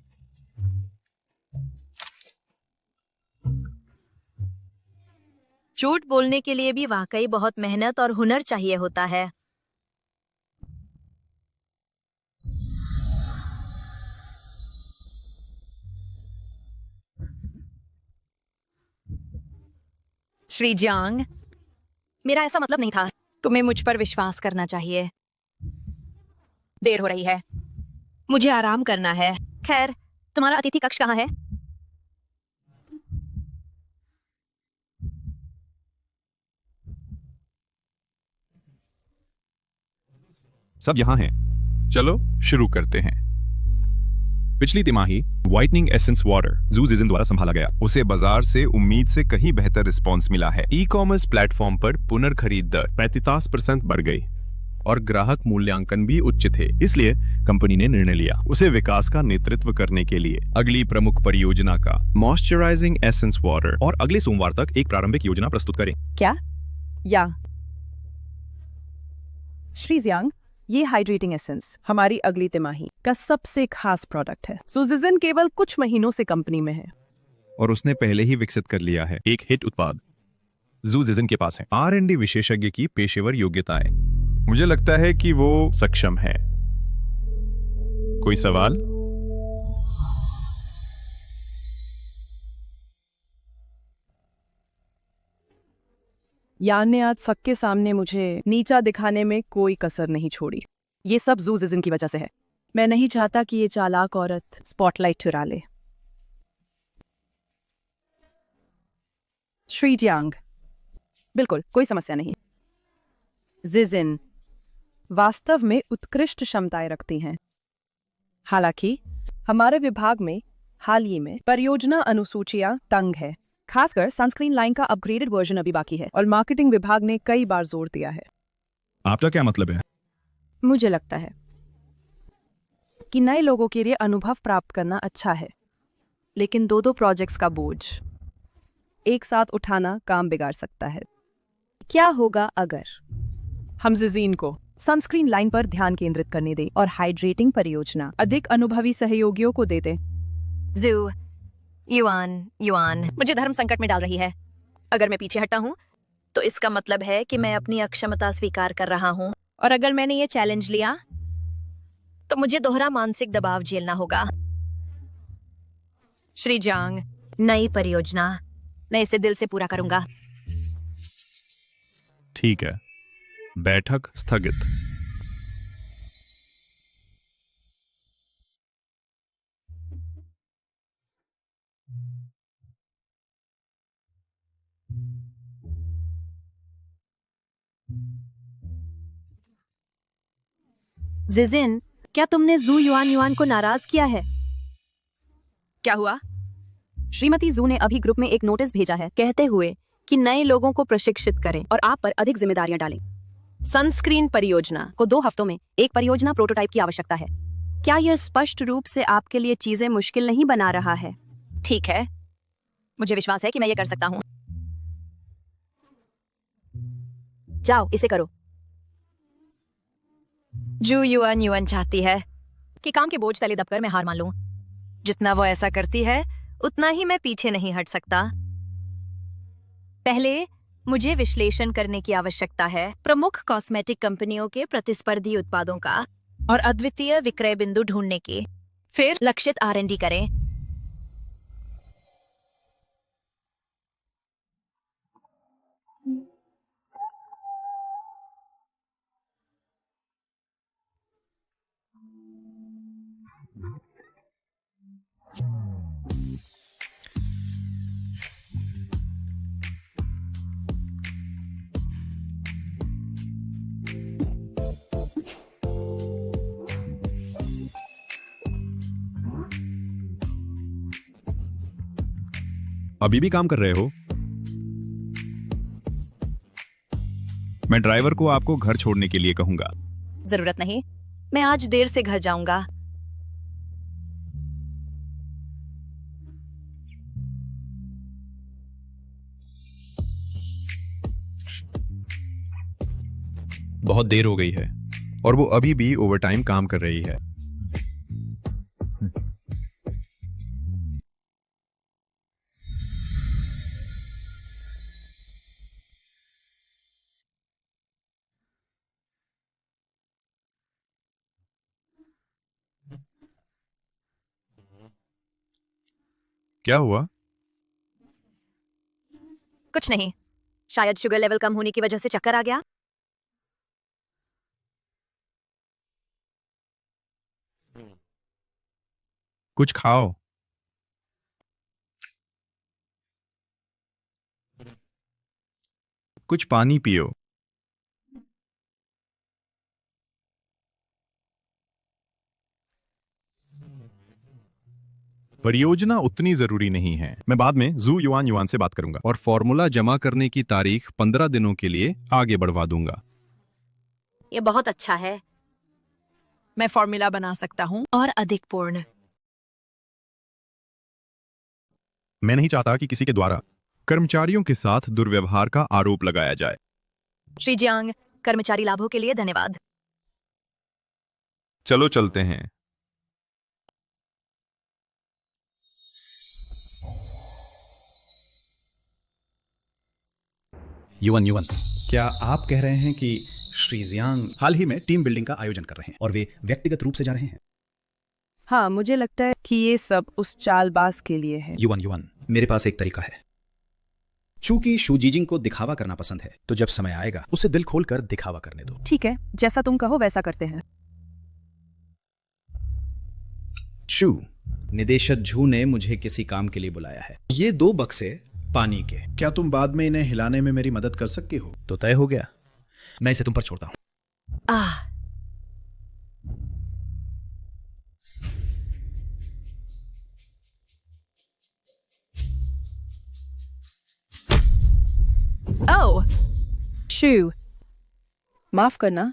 झूठ बोलने के लिए भी वाकई बहुत मेहनत और हुनर चाहिए होता है। श्री जियांग, मेरा ऐसा मतलब नहीं था। तुम्हें मुझ पर विश्वास करना चाहिए। देर हो रही है, मुझे आराम करना है। खैर, तुम्हारा अतिथि कक्ष कहाँ है? सब यहाँ हैं। चलो शुरू करते हैं। पिछली तिमाही व्हाइटनिंग एसेंस वाटर जू जिजिन द्वारा संभाला गया। उसे बाजार से उम्मीद से कहीं बेहतर रिस्पांस मिला है। ई कॉमर्स प्लेटफॉर्म पर पुनर्खरीद दर 35% बढ़ गई और ग्राहक मूल्यांकन भी उच्च थे। इसलिए कंपनी ने निर्णय लिया उसे विकास का नेतृत्व करने के लिए अगली प्रमुख परियोजना का मॉइस्चराइजिंग एसेंस वाटर और अगले सोमवार तक एक प्रारंभिक योजना प्रस्तुत करें। क्या? या श्री जियांग, ये हाइड्रेटिंग एसेंस हमारी अगली तिमाही का सबसे खास प्रोडक्ट है। सुजिजन केवल कुछ महीनों से कंपनी में है और उसने पहले ही विकसित कर लिया है एक हिट उत्पाद। जू जिजिन के पास है R&D विशेषज्ञ की पेशेवर योग्यताएं। मुझे लगता है कि वो सक्षम है। कोई सवाल? यान ने आज सबके सामने मुझे नीचा दिखाने में कोई कसर नहीं छोड़ी। ये सब जू जिजिन की वजह से है। मैं नहीं चाहता कि ये चालाक औरत स्पॉटलाइट चुरा ले। श्री जियांग, बिल्कुल कोई समस्या नहीं। जिजिन वास्तव में उत्कृष्ट क्षमताएं रखती हैं। हालांकि हमारे विभाग में हाल ही में परियोजना अनुसूचियां तंग है। खासकर सनस्क्रीन लाइन का अपग्रेडेड वर्जन अभी बाकी है और मार्केटिंग विभाग ने कई बार जोर दिया है। आपका क्या मतलब है? मुझे लगता है कि नए लोगों के लिए अनुभव प्राप्त करना अच्छा है, लेकिन दो प्रोजेक्ट्स का बोझ एक साथ उठाना काम बिगाड़ सकता है। क्या होगा अगर हम जिजीन को सनस्क्रीन लाइन पर ध्यान केंद्रित करने दें और हाइड्रेटिंग परियोजना अधिक अनुभवी सहयोगियों को दे दें? जू, युआन मुझे धर्म संकट में डाल रही है। अगर मैं पीछे हटता हूँ तो इसका मतलब है कि मैं अपनी अक्षमता स्वीकार कर रहा हूँ, और अगर मैंने ये चैलेंज लिया तो मुझे दोहरा मानसिक दबाव झेलना होगा। श्री जियांग, नई परियोजना, मैं इसे दिल से पूरा करूंगा। ठीक है, बैठक स्थगित। जिजिन, क्या तुमने जू युआन युआन को नाराज किया है? क्या हुआ? श्रीमती जू ने अभी ग्रुप में एक नोटिस भेजा है कहते हुए कि नए लोगों को प्रशिक्षित करें और आप पर अधिक जिम्मेदारियां डालें। सनस्क्रीन परियोजना को 2 हफ्तों में एक परियोजना प्रोटोटाइप की आवश्यकता है। क्या यह स्पष्ट रूप से आपके लिए चीजें मुश्किल नहीं बना रहा है? ठीक है, मुझे विश्वास है कि मैं ये कर सकता हूँ। जाओ इसे करो। जू युआन युआन चाहती है कि काम के बोझ तले दबकर मैं हार मान लूं। जितना वो ऐसा करती है उतना ही मैं पीछे नहीं हट सकता। पहले मुझे विश्लेषण करने की आवश्यकता है प्रमुख कॉस्मेटिक कंपनियों के प्रतिस्पर्धी उत्पादों का और अद्वितीय विक्रय बिंदु ढूंढने की। फिर लक्षित R&D करें। अभी भी काम कर रहे हो? मैं ड्राइवर को आपको घर छोड़ने के लिए कहूंगा। जरूरत नहीं, मैं आज देर से घर जाऊंगा। बहुत देर हो गई है और वो अभी भी ओवरटाइम काम कर रही है। क्या हुआ? कुछ नहीं, शायद शुगर लेवल कम होने की वजह से चक्कर आ गया। कुछ खाओ। कुछ पानी पियो। परियोजना उतनी जरूरी नहीं है। मैं बाद में जू युआन युआन से बात करूंगा और फॉर्मूला जमा करने की तारीख 15 दिनों के लिए आगे बढ़वा दूंगा। ये बहुत अच्छा है। मैं फॉर्मूला बना सकता हूँ और अधिक पूर्ण। मैं नहीं चाहता कि किसी के द्वारा कर्मचारियों के साथ दुर्व्यवहार का आरोप लगाया जाए। श्री जियांग, कर्मचारी लाभों के लिए धन्यवाद। चलो चलते हैं। युवन युवन, क्या आप कह रहे हैं कि श्री जियांग हाल ही में टीम बिल्डिंग का आयोजन कर रहे हैं और वे व्यक्तिगत रूप से जा रहे हैं? हाँ, मुझे लगता है कि ये सब उस चालबाज के लिए है। युवन युवन, मेरे पास एक तरीका है। चूंकि शू जीजिंग को दिखावा करना पसंद है, तो जब समय आएगा उसे दिल खोलकर दिखावा करने दो। ठीक है, जैसा तुम कहो वैसा करते हैं। शू, निदेशक झू ने मुझे किसी काम के लिए बुलाया है। ये 2 बक्से पानी के, क्या तुम बाद में इन्हें हिलाने में मेरी मदद कर सकती हो? तो तय हो गया, मैं इसे तुम पर छोड़ता हूं। आह, ओह, शू, माफ करना।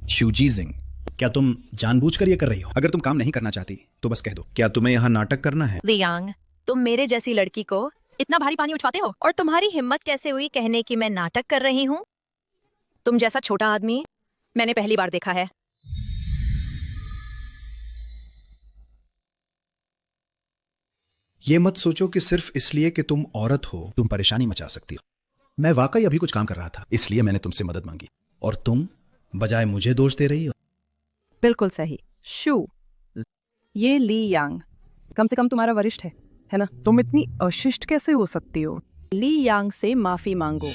शू जीजिंग, क्या तुम जानबूझकर ये कर रही हो? अगर तुम काम नहीं करना चाहती तो बस कह दो। क्या तुम्हें यहाँ नाटक करना है? लियांग, तुम मेरे जैसी लड़की को इतना भारी पानी उठवाते हो और तुम्हारी हिम्मत कैसे हुई कहने की मैं नाटक कर रही हूँ? तुम जैसा छोटा आदमी मैंने पहली बार देखा है। ये मत सोचो कि सिर्फ इसलिए कि तुम औरत हो तुम परेशानी मचा सकती हो। मैं वाकई अभी कुछ काम कर रहा था, इसलिए मैंने तुमसे मदद मांगी और तुम बजाय मुझे दोष दे रही हो। बिल्कुल सही। शू, ये ली यांग कम से कम तुम्हारा वरिष्ठ है ना? तुम इतनी अशिष्ट कैसे हो सकती हो? ली यांग से माफी मांगो।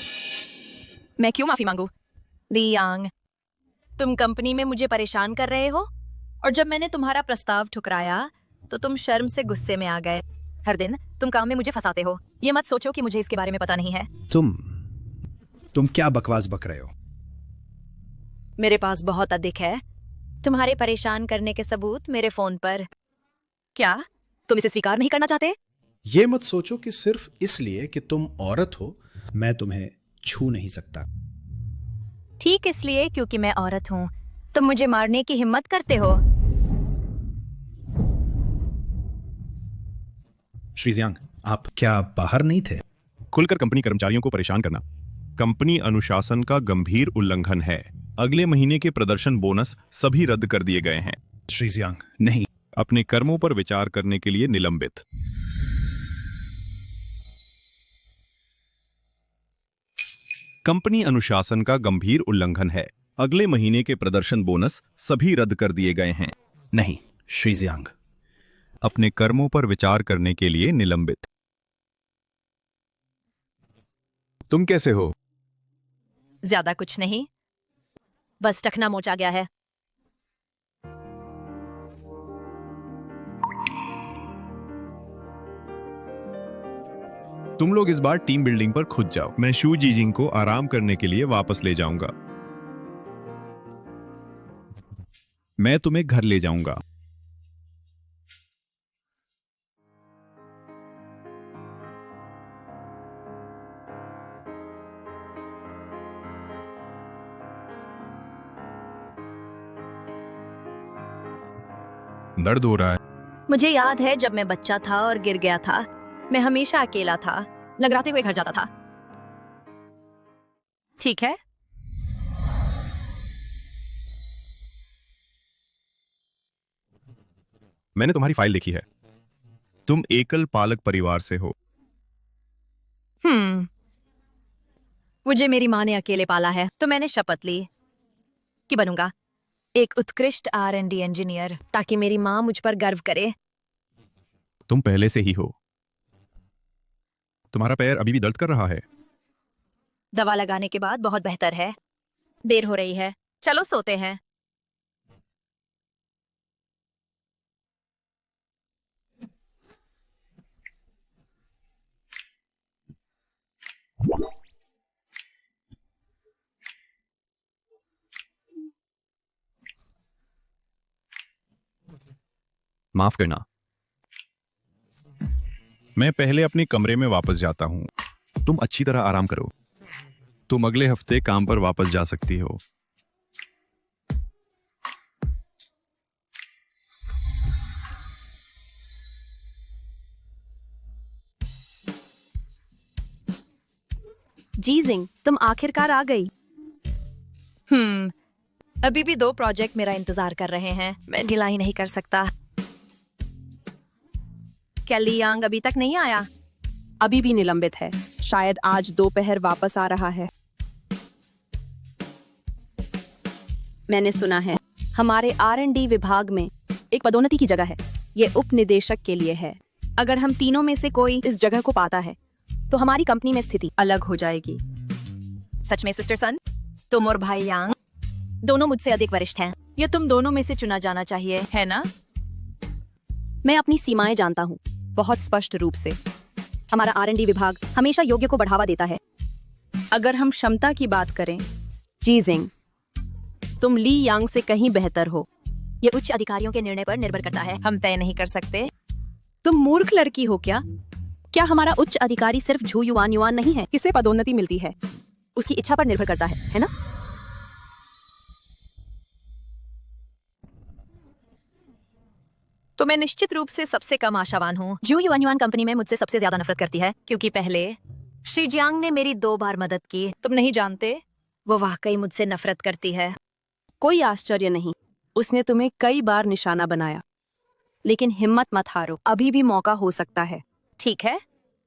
मैं क्यों माफी मांगू? लियांग, तुम कंपनी में मुझे परेशान कर रहे हो और जब मैंने तुम्हारा प्रस्ताव ठुकराया तो तुम शर्म से गुस्से में आ गए। हर दिन तुम काम में मुझे फंसाते हो। ये मत सोचो कि मुझे इसके बारे में पता नहीं है। तुम क्या बकवास बक रहे हो? मेरे पास बहुत अधिक है तुम्हारे परेशान करने के सबूत मेरे फोन पर। क्या तुम इसे स्वीकार नहीं करना चाहते? ये मत सोचो कि सिर्फ इसलिए कि तुम औरत हो मैं तुम्हें छू नहीं सकता। ठीक इसलिए क्योंकि मैं औरत हूँ तुम मुझे मारने की हिम्मत करते हो। श्री जियांग, आप क्या बाहर नहीं थे? खुलकर कंपनी कर्मचारियों को परेशान करना कंपनी अनुशासन का गंभीर उल्लंघन है। अगले महीने के प्रदर्शन बोनस सभी रद्द कर दिए गए हैं। श्री जियांग, नहीं। अपने कर्मों पर विचार करने के लिए निलंबित। कंपनी अनुशासन का गंभीर उल्लंघन है। अगले महीने के प्रदर्शन बोनस सभी रद्द कर दिए गए हैं। नहीं श्री जियांग। अपने कर्मों पर विचार करने के लिए निलंबित। तुम कैसे हो? ज्यादा कुछ नहीं, बस टखना मोचा गया है। तुम लोग इस बार टीम बिल्डिंग पर खुद जाओ। मैं शू जीजिंग को आराम करने के लिए वापस ले जाऊंगा। मैं तुम्हें घर ले जाऊंगा। दर्द हो रहा है। मुझे याद है जब मैं बच्चा था और गिर गया था, मैं हमेशा अकेला था, लगराते हुए घर जाता था। ठीक है, मैंने तुम्हारी फाइल देखी है। तुम एकल पालक परिवार से हो। मुझे मेरी माँ ने अकेले पाला है, तो मैंने शपथ ली कि बनूंगा एक उत्कृष्ट R&D इंजीनियर, ताकि मेरी माँ मुझ पर गर्व करे। तुम पहले से ही हो। तुम्हारा पैर अभी भी दर्द कर रहा है। दवा लगाने के बाद बहुत बेहतर है। देर हो रही है, चलो सोते हैं। माफ करना, मैं पहले अपने कमरे में वापस जाता हूं। तुम अच्छी तरह आराम करो। तुम अगले हफ्ते काम पर वापस जा सकती हो। जीजिंग, तुम आखिरकार आ गई। अभी भी 2 प्रोजेक्ट मेरा इंतजार कर रहे हैं। मैं ढिलाई नहीं कर सकता। क्या ली यांग अभी तक नहीं आया? अभी भी निलंबित है। शायद आज दोपहर वापस आ रहा है। मैंने सुना है हमारे R&D विभाग में एक पदोन्नति की जगह है। ये उप निदेशक के लिए है। अगर हम तीनों में से कोई इस जगह को पाता है तो हमारी कंपनी में स्थिति अलग हो जाएगी। सच में सिस्टर सन, तुम और भाई यांग दोनों मुझसे अधिक वरिष्ठ हैं। ये तुम दोनों में से चुना जाना चाहिए, है ना? मैं अपनी सीमाएं जानता हूँ, बहुत स्पष्ट रूप से। हमारा R&D विभाग हमेशा योग्य को बढ़ावा देता है। अगर हम क्षमता की बात करें, जीजिंग, तुम ली यांग से कहीं बेहतर हो। ये उच्च अधिकारियों के निर्णय पर निर्भर करता है, हम तय नहीं कर सकते। तुम मूर्ख लड़की हो क्या? क्या हमारा उच्च अधिकारी सिर्फ झू युवान युवान नहीं है? किसे पदोन्नति मिलती है उसकी इच्छा पर निर्भर करता है ना? तो मैं निश्चित रूप से सबसे कम आशावान हूँ। जू युवान युवान कंपनी में मुझसे सबसे ज्यादा नफरत करती है, क्योंकि पहले श्री जियांग ने मेरी 2 बार मदद की। तुम नहीं जानते, वो वाकई मुझसे नफरत करती है। कोई आश्चर्य नहीं, उसने तुम्हें कई बार निशाना बनाया। लेकिन हिम्मत मत हारो, अभी भी मौका हो सकता है। ठीक है,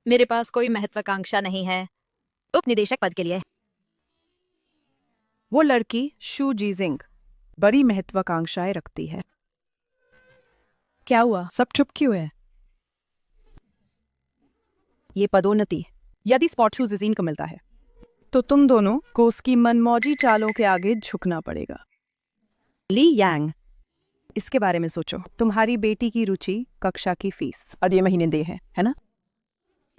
मेरे पास कोई महत्वाकांक्षा नहीं है उप निदेशक पद के लिए। वो लड़की शू जीजिंग बड़ी महत्वाकांक्षाएं रखती है। क्या हुआ, सब चुप क्यों है? ये पदोन्नति यदि स्पॉट शू जीजिंग को मिलता है तो तुम दोनों को उसकी मनमौजी चालों के आगे झुकना पड़ेगा। ली यांग, इसके बारे में सोचो। तुम्हारी बेटी की रुचि, कक्षा की फीस अगले महीने दे है ना?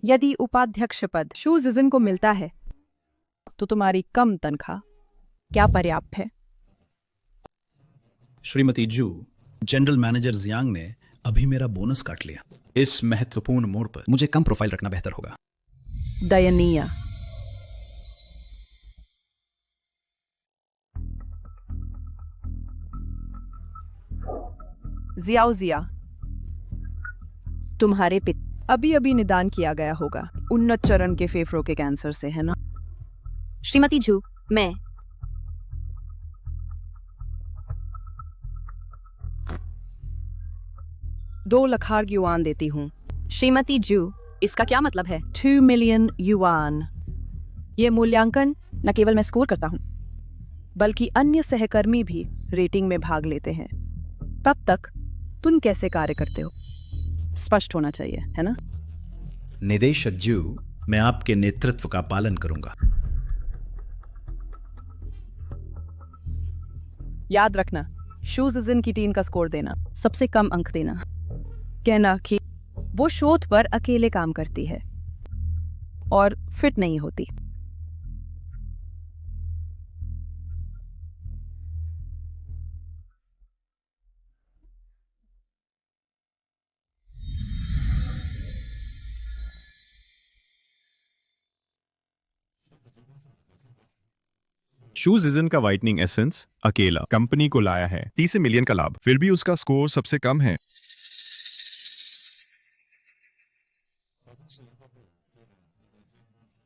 यदि उपाध्यक्ष पद शू जीजिंग को मिलता है तो तुम्हारी कम तनख्वाह क्या पर्याप्त है? श्रीमती जू, जनरल मैनेजर जियांग ने अभी मेरा बोनस काट लिया। इस महत्वपूर्ण मोड़ पर मुझे कम प्रोफाइल रखना बेहतर होगा। दयनीय। जियाओ जिया, तुम्हारे पिता अभी अभी निदान किया गया होगा। उन्नत चरण के फेफड़ों के कैंसर से, है ना? श्रीमती जू, मैं 2 लाख युआन देती हूँ। श्रीमती जू, इसका क्या मतलब है? 2 मिलियन युआन। ये मूल्यांकन न केवल मैं स्कोर करता हूँ, बल्कि अन्य सहकर्मी भी रेटिंग में भाग लेते हैं। तब तक तुम कैसे कार्य करते हो स्पष्ट होना चाहिए, है ना? निदेशक जू, मैं आपके नेतृत्व का पालन करूंगा। याद रखना, शूजिन की टीम का स्कोर देना, सबसे कम अंक देना। कहना कि वो शोध पर अकेले काम करती है और फिट नहीं होती। शूजिजन का वाइटनिंग एसेंस अकेला कंपनी को लाया है 30 मिलियन का लाभ, फिर भी उसका स्कोर सबसे कम है।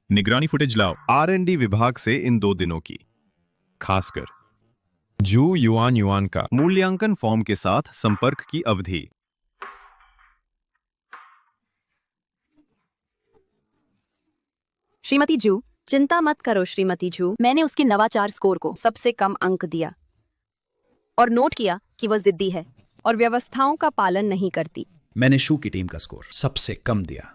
निगरानी फुटेज लाओ R&D विभाग से इन 2 दिनों की, खासकर जू युआन युआन का मूल्यांकन फॉर्म के साथ संपर्क की अवधि। श्रीमती जू, चिंता मत करो श्रीमती जू, मैंने उसके नवाचार स्कोर को सबसे कम अंक दिया और नोट किया कि वह जिद्दी है और व्यवस्थाओं का पालन नहीं करती। मैंने शू की टीम का स्कोर सबसे कम दिया।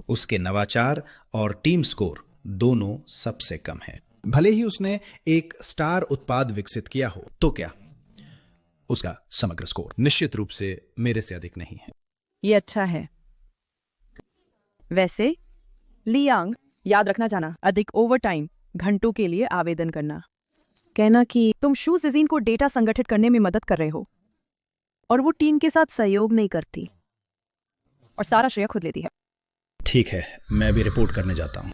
उसके नवाचार और टीम स्कोर दोनों सबसे कम है। भले ही उसने एक स्टार उत्पाद विकसित किया हो, तो क्या उसका समग्र स्कोर निश्चित रूप से मेरे से अधिक नहीं है। ये अच्छा है। वैसे लियांग, याद रखना जाना, अधिक ओवरटाइम घंटों के लिए आवेदन करना। कहना कि तुम शूजिन को डेटा संगठित करने में मदद कर रहे हो और वो टीम के साथ सहयोग नहीं करती और सारा श्रेय खुद लेती है। ठीक है, मैं भी रिपोर्ट करने जाता हूं।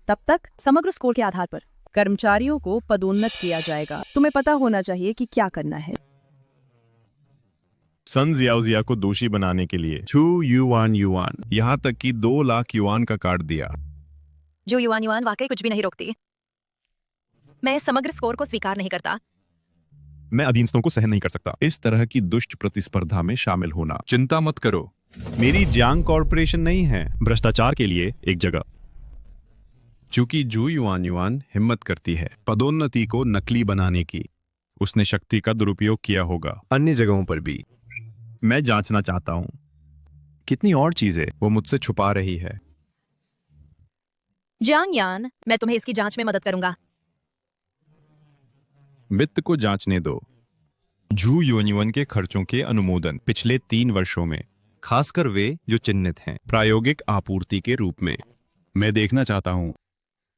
तब तक समग्र स्कोर के आधार पर कर्मचारियों को पदोन्नत किया जाएगा। तुम्हें पता होना चाहिए कि क्या करना है। सन जियाओजिया को दोषी बनाने के लिए 2 युआन युआन, यहां तक कि 2 लाख युआन का काट दिया। जो युआन युआन वाकई कुछ भी नहीं रोकती। मैं इस समग्र स्कोर को स्वीकार नहीं करता। मैं अधीनस्थों को सहन नहीं कर सकता इस तरह की दुष्ट प्रतिस्पर्धा में शामिल होना। चिंता मत करो, मेरी जियांग कॉरपोरेशन नहीं है भ्रष्टाचार के लिए एक जगह। चूंकि जू युआन युआन हिम्मत करती है पदोन्नति को नकली बनाने की, उसने शक्ति का दुरुपयोग किया होगा अन्य जगहों पर भी। मैं जांचना चाहता हूं कितनी और चीजें वो मुझसे छुपा रही है। जियांग यान, मैं तुम्हें इसकी जांच में मदद करूंगा। वित्त को जांचने दो। जू युआन युआन के खर्चों के अनुमोदन पिछले 3 वर्षों में, खासकर वे जो चिन्हित हैं प्रायोगिक आपूर्ति के रूप में। मैं देखना चाहता हूं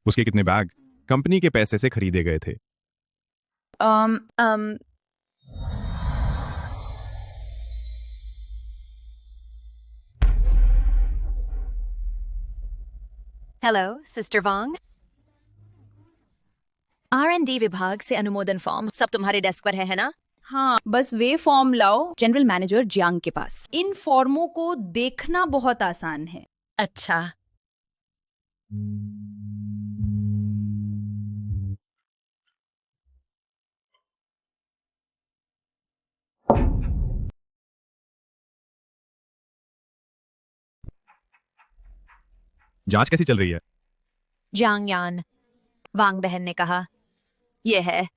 उसके कितने बैग कंपनी के पैसे से खरीदे गए थे। हेलो सिस्टर वांग। R&D विभाग से अनुमोदन फॉर्म सब तुम्हारे डेस्क पर है ना? हाँ, बस वे फॉर्म लाओ जनरल मैनेजर जियांग के पास। इन फॉर्मों को देखना बहुत आसान है। अच्छा, जांच कैसी चल रही है? जियांग यान, वांग बहन ने कहा, यह है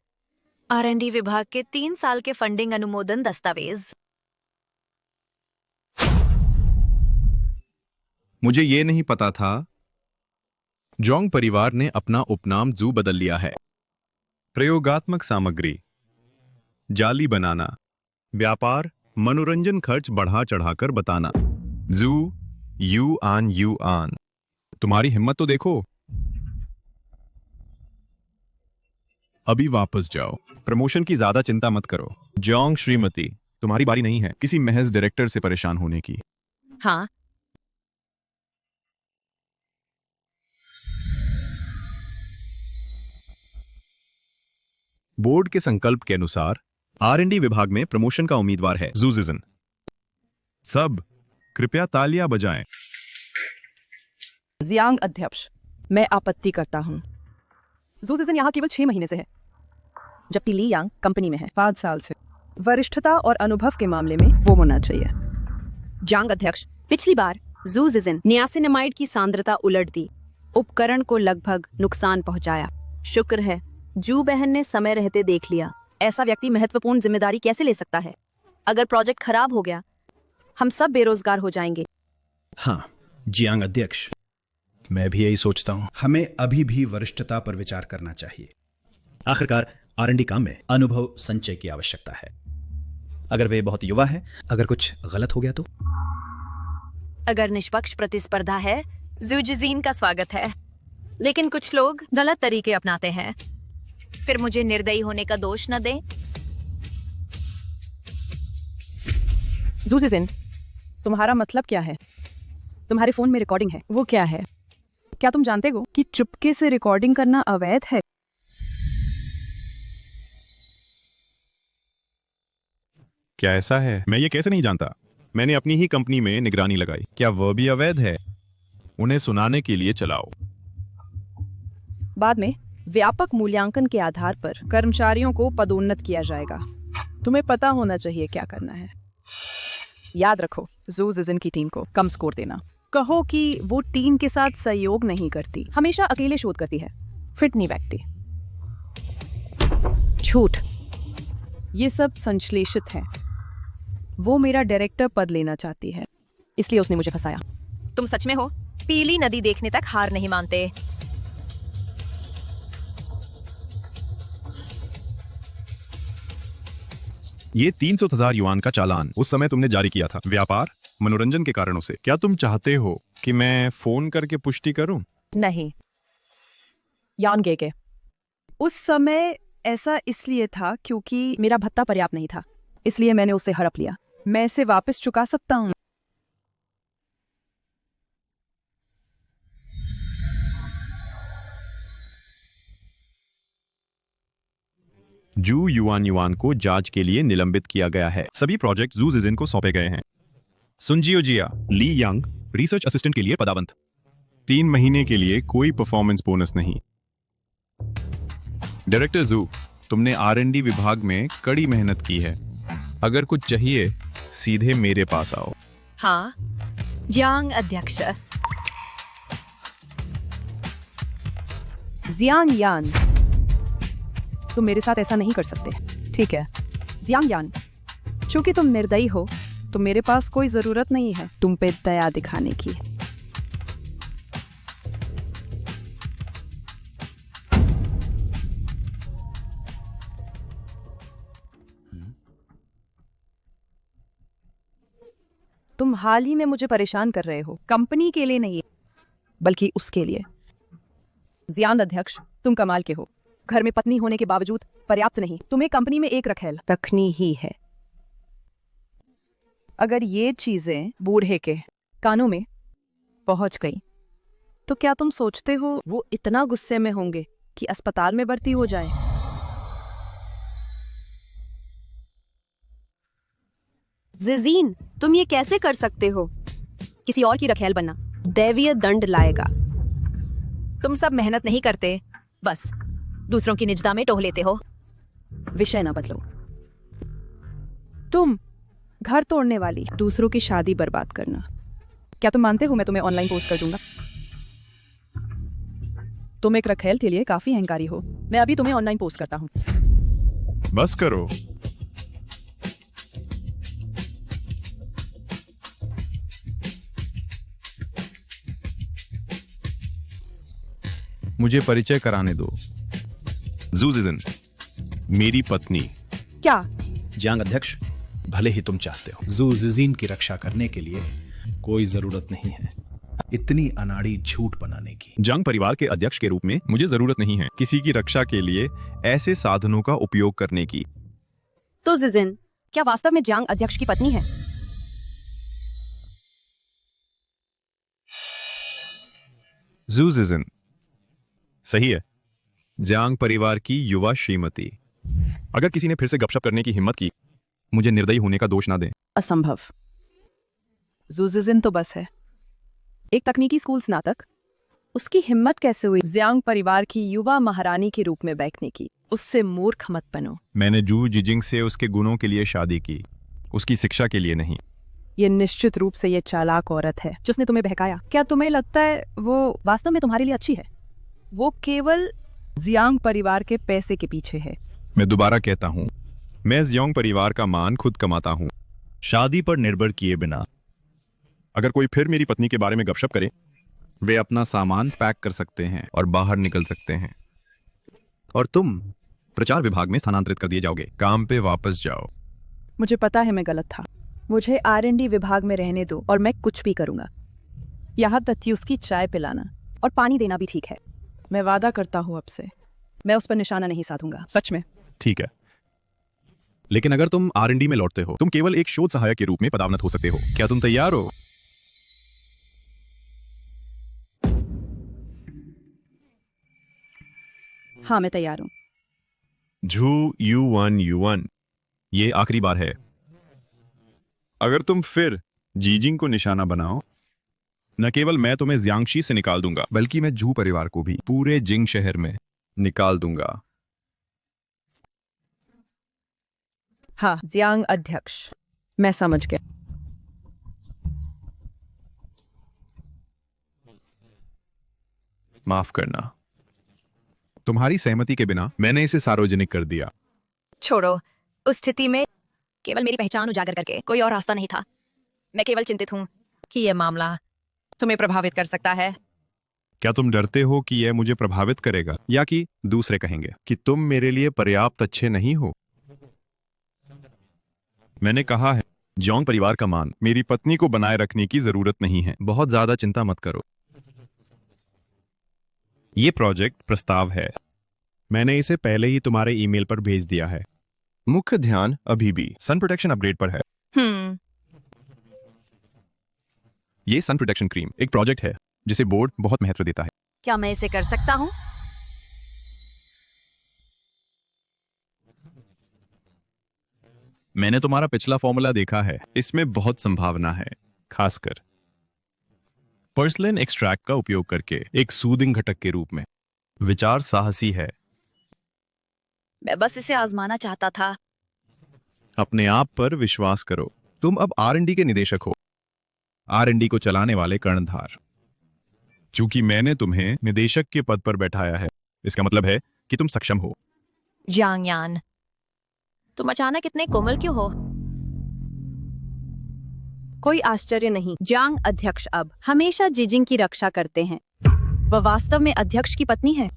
R&D विभाग के 3 साल के फंडिंग अनुमोदन दस्तावेज। मुझे ये नहीं पता था जोंग परिवार ने अपना उपनाम जू बदल लिया है। प्रयोगात्मक सामग्री, जाली बनाना, व्यापार, मनोरंजन खर्च बढ़ा चढ़ाकर बताना। जू यू आन, तुम्हारी हिम्मत तो देखो। अभी वापस जाओ। प्रमोशन की ज्यादा चिंता मत करो। जोंग श्रीमती, तुम्हारी बारी नहीं है किसी महज डायरेक्टर से परेशान होने की। हाँ, बोर्ड के संकल्प के अनुसार R&D विभाग में प्रमोशन का उम्मीदवार है जू जिजिन। सब कृपया तालियां बजाएं। जियांग अध्यक्ष, मैं आपत्ति करता हूँ। जू जिजिन यहाँ केवल 6 महीने से है, जबकि ली यांग कंपनी में है 5 साल से। वरिष्ठता और अनुभव के मामले में वो होना चाहिए। जांग अध्यक्ष, पिछली बार जू जिजिन नियासिनामाइड की सांद्रता उलट दी, उपकरण को लगभग नुकसान पहुंचाया। शुक्र है जू बहन ने समय रहते देख लिया। ऐसा व्यक्ति महत्वपूर्ण जिम्मेदारी कैसे ले सकता है? अगर प्रोजेक्ट खराब हो गया, हम सब बेरोजगार हो जाएंगे। हाँ, जियांग अध्यक्ष, मैं भी यही सोचता हूं। हमें अभी भी वरिष्ठता पर विचार करना चाहिए। आखिरकार R&D काम में अनुभव संचय की आवश्यकता है। अगर वे बहुत युवा है, अगर कुछ गलत हो गया तो? अगर निष्पक्ष प्रतिस्पर्धा है, जू जिजिन का स्वागत है। लेकिन कुछ लोग गलत तरीके अपनाते हैं, फिर मुझे निर्दयी होने का दोष न दें। जू जिजिन, तुम्हारा मतलब क्या है? तुम्हारे फोन में रिकॉर्डिंग है, वो क्या है? क्या तुम जानते हो कि चुपके से रिकॉर्डिंग करना अवैध है? क्या ऐसा है? मैं ये कैसे नहीं जानता? मैंने अपनी ही कंपनी में निगरानी लगाई। क्या वह भी अवैध है? उन्हें सुनाने के लिए चलाओ। बाद में व्यापक मूल्यांकन के आधार पर कर्मचारियों को पदोन्नत किया जाएगा। तुम्हें पता होना चाहिए क्या करना है। याद रखो, जू जिजिन की टीम को कम स्कोर देना। कहो कि वो टीम के साथ सहयोग नहीं करती, हमेशा अकेले शोध करती है, फिट नहीं बैठती। झूठ, ये सब संश्लेषित है। वो मेरा डायरेक्टर पद लेना चाहती है, इसलिए उसने मुझे फंसाया। तुम सच में हो? पीली नदी देखने तक हार नहीं मानते। ये 300,000 युआन का चालान उस समय तुमने जारी किया था, व्यापार मनोरंजन के कारणों से। क्या तुम चाहते हो कि मैं फोन करके पुष्टि करूं? नहीं, यान गे के उस समय ऐसा इसलिए था क्योंकि मेरा भत्ता पर्याप्त नहीं था, इसलिए मैंने उसे हड़प लिया। मैं इसे वापस चुका सकता हूँ। जू युआन को जांच के लिए निलंबित किया गया है। सभी प्रोजेक्ट जू जिजिन को सौंपे गए हैं। सुनजियो जिया, ली यांग रिसर्च असिस्टेंट के लिए पदावंत। 3 महीने के लिए कोई परफॉर्मेंस बोनस नहीं। डायरेक्टर जू, तुमने R&D विभाग में कड़ी मेहनत की है। अगर कुछ चाहिए सीधे मेरे पास आओ। हाँ, जांग अध्यक्ष। जियांग यान, तुम मेरे साथ ऐसा नहीं कर सकते, ठीक है? जियांग यान, चूंकि तुम निर्दयी हो तो मेरे पास कोई जरूरत नहीं है तुम पे दया दिखाने की। तुम हाल ही में मुझे परेशान कर रहे हो, कंपनी के लिए नहीं बल्कि उसके लिए। जियांग अध्यक्ष, तुम कमाल के हो। घर में पत्नी होने के बावजूद पर्याप्त नहीं, तुम्हें कंपनी में एक रखेल रखनी ही है। अगर ये चीजें बूढ़े के कानों में पहुंच गई तो क्या तुम सोचते हो वो इतना गुस्से में होंगे कि अस्पताल में भर्ती हो जाए? जिजीन, तुम ये कैसे कर सकते हो? किसी और की रखेल बनना दैवीय दंड लाएगा। तुम सब मेहनत नहीं करते, बस दूसरों की निजता में टोह लेते हो। विषय ना बदलो। तुम घर तोड़ने वाली, दूसरों की शादी बर्बाद करना। क्या तुम मानते हो मैं तुम्हें ऑनलाइन पोस्ट कर दूंगा? तुम एक रखेल के लिए काफी अहंकारी हो। मैं अभी तुम्हें ऑनलाइन पोस्ट करता हूँ। बस करो। मुझे परिचय कराने दो। जू जिजिन, मेरी पत्नी। क्या? जियांग अध्यक्ष, भले ही तुम चाहते हो जू जिजिन की रक्षा करने के लिए कोई जरूरत नहीं है इतनी अनाड़ी झूठ बनाने की। जंग परिवार के अध्यक्ष के रूप में मुझे जरूरत नहीं है किसी की रक्षा के लिए ऐसे साधनों का उपयोग करने की। तो जिजिन क्या वास्तव में जांग अध्यक्ष की पत्नी है? जूजिन सही है, जियांग परिवार की युवा श्रीमती। अगर किसी ने फिर से गपशप करने की हिम्मत की, मुझे निर्दयी होने का दोष ना दें। असंभव। जूजिन तो बस है एक तकनीकी स्कूल स्नातक। उसकी हिम्मत कैसे हुई जियांग परिवार की युवा महारानी के रूप में बैठने की? उससे मूर्ख मत बनो। मैंने जू जिजिंग से उसके गुणों के लिए शादी की, उसकी शिक्षा के लिए नहीं। ये निश्चित रूप से ये चालाक औरत है जिसने तुम्हें बहकाया। क्या तुम्हें लगता है वो वास्तव में तुम्हारे लिए अच्छी है? वो केवल जियांग परिवार के पैसे के पीछे है। मैं दोबारा कहता हूँ, मैं जियांग परिवार का मान खुद कमाता हूँ, शादी पर निर्भर किए बिना। अगर कोई फिर मेरी पत्नी के बारे में गपशप करे, वे अपना सामान पैक कर सकते हैं और बाहर निकल सकते हैं, और तुम प्रचार विभाग में स्थानांतरित कर दिए जाओगे। काम पे वापस जाओ। मुझे पता है मैं गलत था। मुझे R&D विभाग में रहने दो और मैं कुछ भी करूंगा, यहाँ तक कि उसकी चाय पिलाना और पानी देना भी ठीक है। मैं वादा करता हूँ अब से मैं उस पर निशाना नहीं साधूंगा, सच में। ठीक है, लेकिन अगर तुम R&D में लौटते हो, तुम केवल एक शोध सहायक के रूप में पदावनत हो सकते हो। क्या तुम तैयार हो? हाँ मैं तैयार हूँ। झू U1 ये आखिरी बार है। अगर तुम फिर जीजिंग को निशाना बनाओ, न केवल मैं तुम्हें जियांगशी से निकाल दूंगा, बल्कि मैं जू परिवार को भी पूरे जिंग शहर में निकाल दूंगा। हाँ जियांग अध्यक्ष, मैं समझ गया। माफ करना, तुम्हारी सहमति के बिना मैंने इसे सार्वजनिक कर दिया। छोड़ो, उस स्थिति में केवल मेरी पहचान उजागर करके कोई और रास्ता नहीं था। मैं केवल चिंतित हूँ कि यह मामला तुम्हें प्रभावित कर सकता है। क्या तुम डरते हो कि यह मुझे प्रभावित करेगा, या कि दूसरे कहेंगे कि तुम मेरे लिए पर्याप्त अच्छे नहीं हो? मैंने कहा है, जोंग परिवार का मान मेरी पत्नी को बनाए रखने की जरूरत नहीं है। बहुत ज्यादा चिंता मत करो। ये प्रोजेक्ट प्रस्ताव है, मैंने इसे पहले ही तुम्हारे ईमेल पर भेज दिया है। मुख्य ध्यान अभी भी सन प्रोटेक्शन अपग्रेड पर है। ये सन प्रोटेक्शन क्रीम एक प्रोजेक्ट है जिसे बोर्ड बहुत महत्व देता है। क्या मैं इसे कर सकता हूँ? मैंने तुम्हारा पिछला फॉर्मूला देखा है, इसमें बहुत संभावना है, खासकर पर्सलिन एक्सट्रैक्ट का उपयोग करके एक सूदिंग घटक के रूप में। विचार साहसी है। मैं बस इसे आजमाना चाहता था। अपने आप पर विश्वास करो। तुम अब R&D के निदेशक हो, R&D को चलाने वाले कर्णधार। चूंकि मैंने तुम्हें निदेशक के पद पर बैठाया है, इसका मतलब है कि तुम सक्षम हो। जियांग यान, तुम अचानक इतने कोमल क्यों हो? कोई आश्चर्य नहीं, जांग अध्यक्ष अब हमेशा जिजिंग की रक्षा करते हैं। वह वास्तव में अध्यक्ष की पत्नी है।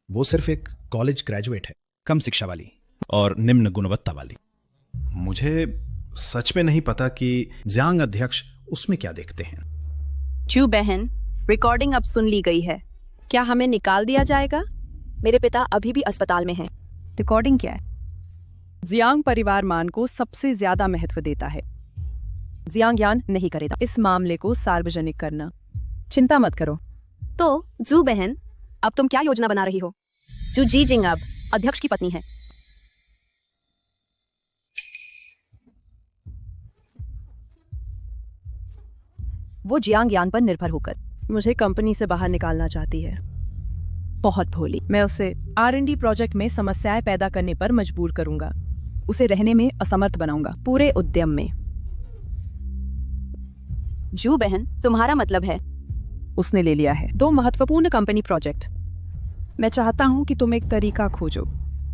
वो सिर्फ एक कॉलेज ग्रेजुएट है, कम शिक्षा वाली और निम्न गुणवत्ता वाली। मुझे सच में नहीं पता कि जियांग अध्यक्ष उसमें क्या देखते हैं। चू बहन, रिकॉर्डिंग अब सुन ली गई है। क्या हमें निकाल दिया जाएगा? मेरे पिता अभी भी अस्पताल में हैं। रिकॉर्डिंग क्या है? जियांग परिवार मान को सबसे ज्यादा महत्व देता है। जियांग यान नहीं करेगा इस मामले को सार्वजनिक करना। चिंता मत करो। तो जू बहन, अब तुम क्या योजना बना रही हो? जू जिजिंग अब अध्यक्ष की पत्नी है। वो जियांग यान पर निर्भर होकर मुझे कंपनी से बाहर निकालना चाहती है। बहुत भोली। मैं उसे R&D प्रोजेक्ट में समस्याएं पैदा करने पर मजबूर करूंगा, उसे रहने में असमर्थ बनाऊंगा पूरे उद्यम में। जू बहन, तुम्हारा मतलब है? उसने ले लिया है 2 महत्वपूर्ण कंपनी प्रोजेक्ट। मैं चाहता हूं कि तुम एक तरीका खोजो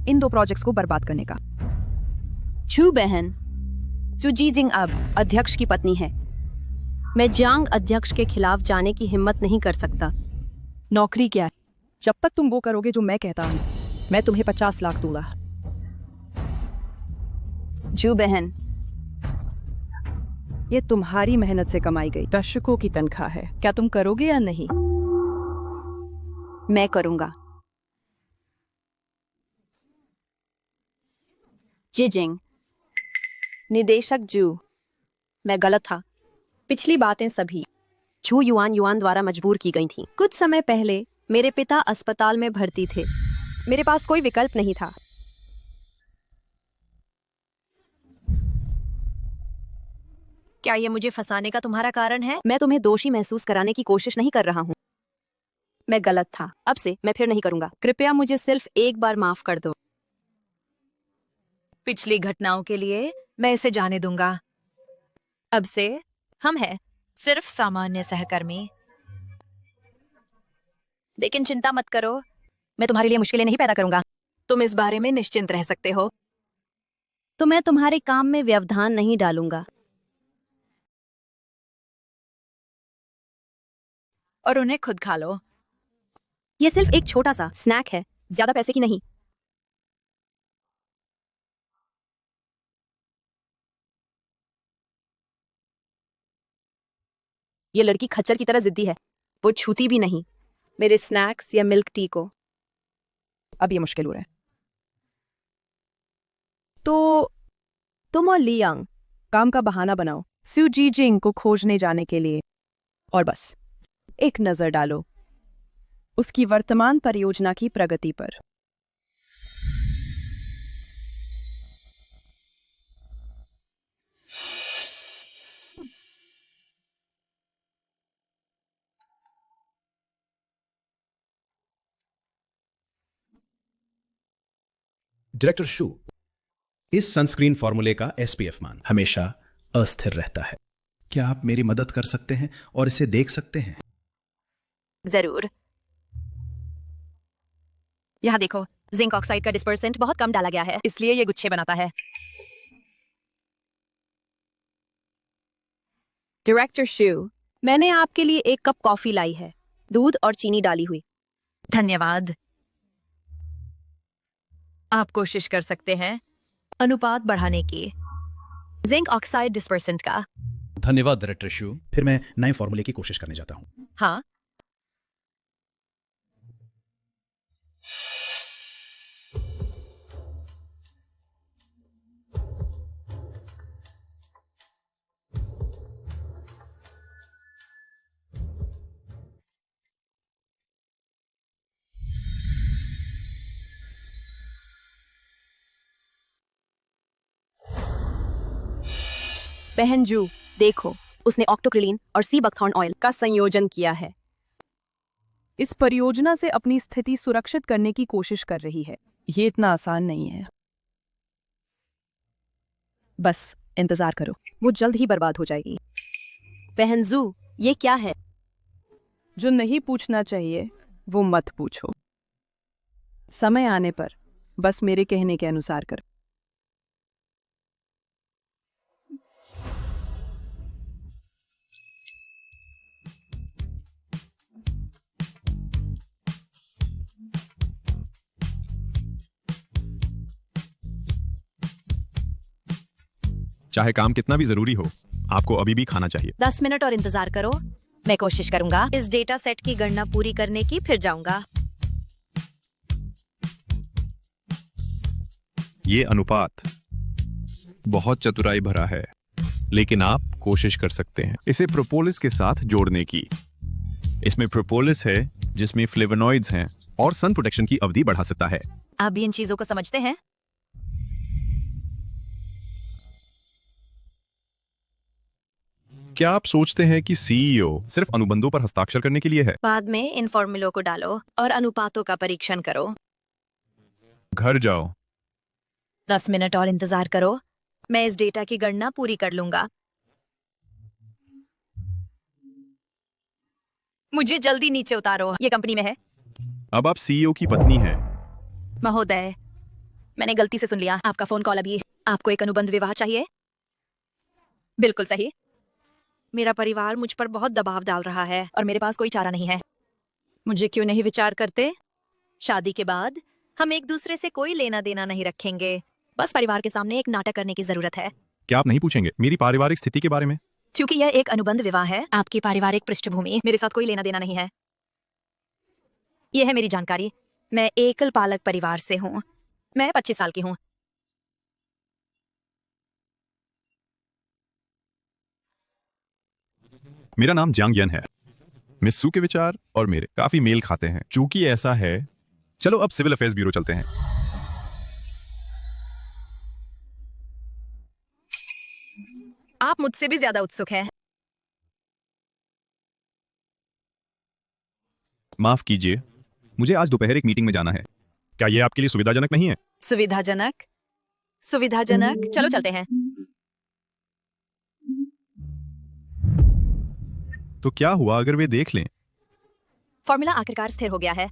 इन 2 प्रोजेक्ट्स को बर्बाद करने का। जू बहन, जू जिजिंग अब अध्यक्ष की पत्नी है। मैं जांग अध्यक्ष के खिलाफ जाने की हिम्मत नहीं कर सकता। नौकरी क्या है? जब तक तुम वो करोगे जो मैं कहता हूं, मैं तुम्हें 50 लाख दूंगा। जू बहन, ये तुम्हारी मेहनत से कमाई गई दशकों की तनख्वाह है। क्या तुम करोगे या नहीं? मैं करूंगा। जिजिंग, निदेशक जू, मैं गलत था। पिछली बातें सभी छू युआन युआन द्वारा मजबूर की गई थीं। कुछ समय पहले मेरे पिता अस्पताल में भर्ती थे। मेरे पास कोई विकल्प नहीं था। क्या ये मुझे फंसाने का तुम्हारा कारण है? मैं तुम्हें दोषी महसूस कराने की कोशिश नहीं कर रहा हूँ। मैं गलत था। अब से मैं फिर नहीं करूंगा। कृपया मुझे सिर्फ एक बार माफ कर दो। पिछली घटनाओं के लिए मैं इसे जाने दूंगा। अब से हम हैं सिर्फ सामान्य सहकर्मी। लेकिन चिंता मत करो, मैं तुम्हारे लिए मुश्किलें नहीं पैदा करूंगा। तुम इस बारे में निश्चिंत रह सकते हो। तो मैं तुम्हारे काम में व्यवधान नहीं डालूंगा। और उन्हें खुद खा लो। यह सिर्फ एक छोटा सा स्नैक है, ज्यादा पैसे की नहीं। ये लड़की खच्चर की तरह जिद्दी है। वो छूती भी नहीं मेरे स्नैक्स या मिल्क टी को। अब ये मुश्किल हो रहा है। तो तुम और लियांग काम का बहाना बनाओ स्यू जी जिंग को खोजने जाने के लिए, और बस एक नजर डालो उसकी वर्तमान परियोजना की प्रगति पर। डायरेक्टर शू, इस सनस्क्रीन फॉर्मूले का एसपीएफ मान हमेशा अस्थिर रहता है। क्या आप मेरी मदद कर सकते हैं और इसे देख सकते हैं? जरूर। यहाँ देखो, जिंक ऑक्साइड का डिस्पर्सेंट बहुत कम डाला गया है, इसलिए ये गुच्छे बनाता है। डायरेक्टर शू, मैंने आपके लिए एक कप कॉफी लाई है, दूध और चीनी डाली हुई। धन्यवाद। आप कोशिश कर सकते हैं अनुपात बढ़ाने की जिंक ऑक्साइड डिस्पर्सेंट का। धन्यवाद डायरेक्टर शू। फिर मैं नए फॉर्मूले की कोशिश करने जाता हूं। हाँ, बहन जू, देखो, उसने ऑक्टोक्रिलीन और सी बकथॉर्न ऑयल का संयोजन किया है। इस परियोजना से अपनी स्थिति सुरक्षित करने की कोशिश कर रही है। ये इतना आसान नहीं है। बस इंतजार करो, वो जल्द ही बर्बाद हो जाएगी। बहन जू, ये क्या है? जो नहीं पूछना चाहिए वो मत पूछो। समय आने पर बस मेरे कहने के अनुसार कर। चाहे काम कितना भी जरूरी हो, आपको अभी भी खाना चाहिए। 10 मिनट और इंतजार करो। मैं कोशिश करूंगा इस डेटा सेट की गणना पूरी करने की, फिर जाऊंगा। ये अनुपात बहुत चतुराई भरा है, लेकिन आप कोशिश कर सकते हैं इसे प्रोपोलिस के साथ जोड़ने की। इसमें प्रोपोलिस है जिसमें फ्लेवोनॉइड्स हैं और सन प्रोटेक्शन की अवधि बढ़ा सकता है। आप भी इन चीजों को समझते हैं? क्या आप सोचते हैं कि सीईओ सिर्फ अनुबंधों पर हस्ताक्षर करने के लिए है? बाद में इन फॉर्मूलों को डालो और अनुपातों का परीक्षण करो। घर जाओ। 10 मिनट और इंतजार करो। मैं इस डेटा की गणना पूरी कर लूंगा। मुझे जल्दी नीचे उतारो, ये कंपनी में है। अब आप सीईओ की पत्नी हैं। महोदय, मैंने गलती से सुन लिया। आपका फोन कॉल अभी। आपको एक अनुबंध विवाह चाहिए? बिल्कुल सही। मेरा परिवार मुझ पर बहुत दबाव डाल रहा है और मेरे पास कोई चारा नहीं है। मुझे क्यों नहीं विचार करते? शादी के बाद हम एक दूसरे से कोई लेना देना नहीं रखेंगे। बस परिवार के सामने एक नाटक करने की जरूरत है। क्या आप नहीं पूछेंगे मेरी पारिवारिक स्थिति के बारे में? क्योंकि यह एक अनुबंध विवाह है, आपकी पारिवारिक पृष्ठभूमि मेरे साथ कोई लेना देना नहीं है। यह है मेरी जानकारी। मैं एकल पालक परिवार से हूँ। मैं 25 साल की हूँ। मेरा नाम जांग यन है। मिस सू के विचार और मेरे काफी मेल खाते हैं। चूंकि ऐसा है, चलो अब सिविल अफेयर्स ब्यूरो चलते हैं। आप मुझसे भी ज्यादा उत्सुक हैं। माफ कीजिए, मुझे आज दोपहर एक मीटिंग में जाना है। क्या यह आपके लिए सुविधाजनक नहीं है? सुविधाजनक? सुविधाजनक? चलो चलते हैं। तो क्या हुआ अगर वे देख लें? फॉर्मूला आखिरकार स्थिर हो गया है।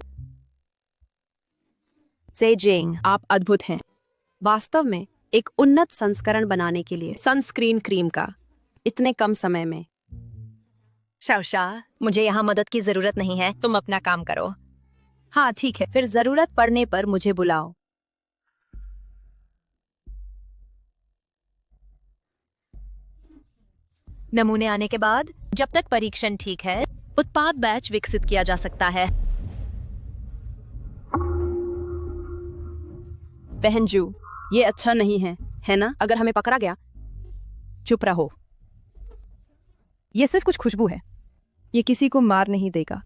जेजिंग, आप अद्भुत हैं। वास्तव में एक उन्नत संस्करण बनाने के लिए सनस्क्रीन क्रीम का इतने कम समय में। शाओशा, मुझे यहाँ मदद की जरूरत नहीं है, तुम अपना काम करो। हाँ ठीक है, फिर जरूरत पड़ने पर मुझे बुलाओ। नमूने आने के बाद, जब तक परीक्षण ठीक है, उत्पाद बैच विकसित किया जा सकता है। बहनजू, ये अच्छा नहीं है ना? अगर हमें पकड़ा गया। चुप रहो। ये सिर्फ कुछ खुशबू है। ये किसी को मार नहीं देगा।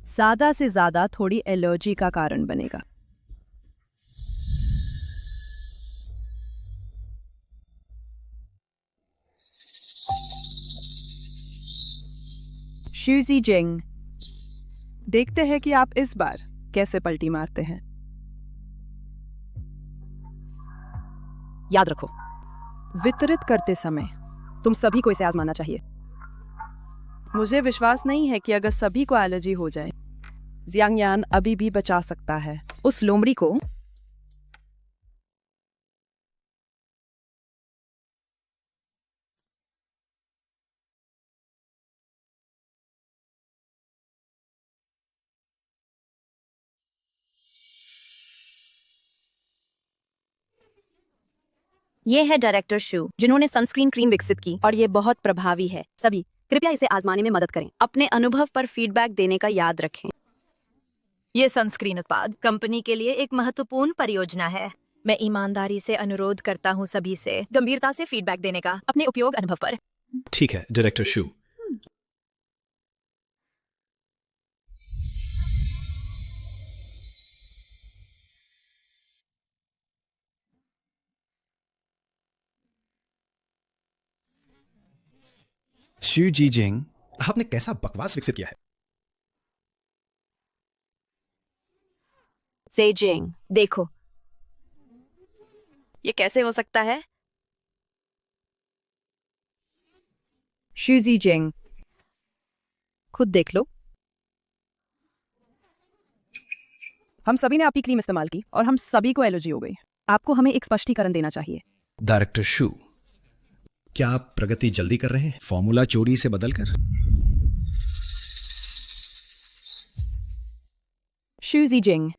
ज्यादा से ज्यादा थोड़ी एलर्जी का कारण बनेगा। शी जिंग, देखते हैं कि आप इस बार कैसे पलटी मारते हैं। याद रखो, वितरित करते समय तुम सभी को इसे आजमाना चाहिए। मुझे विश्वास नहीं है कि अगर सभी को एलर्जी हो जाए, जियांगयान अभी भी बचा सकता है उस लोमड़ी को। ये है डायरेक्टर शू, जिन्होंने सनस्क्रीन क्रीम विकसित की और ये बहुत प्रभावी है। सभी कृपया इसे आजमाने में मदद करें। अपने अनुभव पर फीडबैक देने का याद रखें। ये सनस्क्रीन उत्पाद कंपनी के लिए एक महत्वपूर्ण परियोजना है। मैं ईमानदारी से अनुरोध करता हूँ सभी से गंभीरता से फीडबैक देने का अपने उपयोग अनुभव पर। ठीक है डायरेक्टर शू। शू जीजिंग, आपने कैसा बकवास विकसित किया है? जेजिंग, देखो, ये कैसे हो सकता है? शी जिंग, खुद देख लो। हम सभी ने आपकी क्रीम इस्तेमाल की और हम सभी को एलर्जी हो गई। आपको हमें एक स्पष्टीकरण देना चाहिए। डायरेक्टर शू, क्या आप प्रगति जल्दी कर रहे हैं फॉर्मूला चोरी से बदलकर? शी जिंग,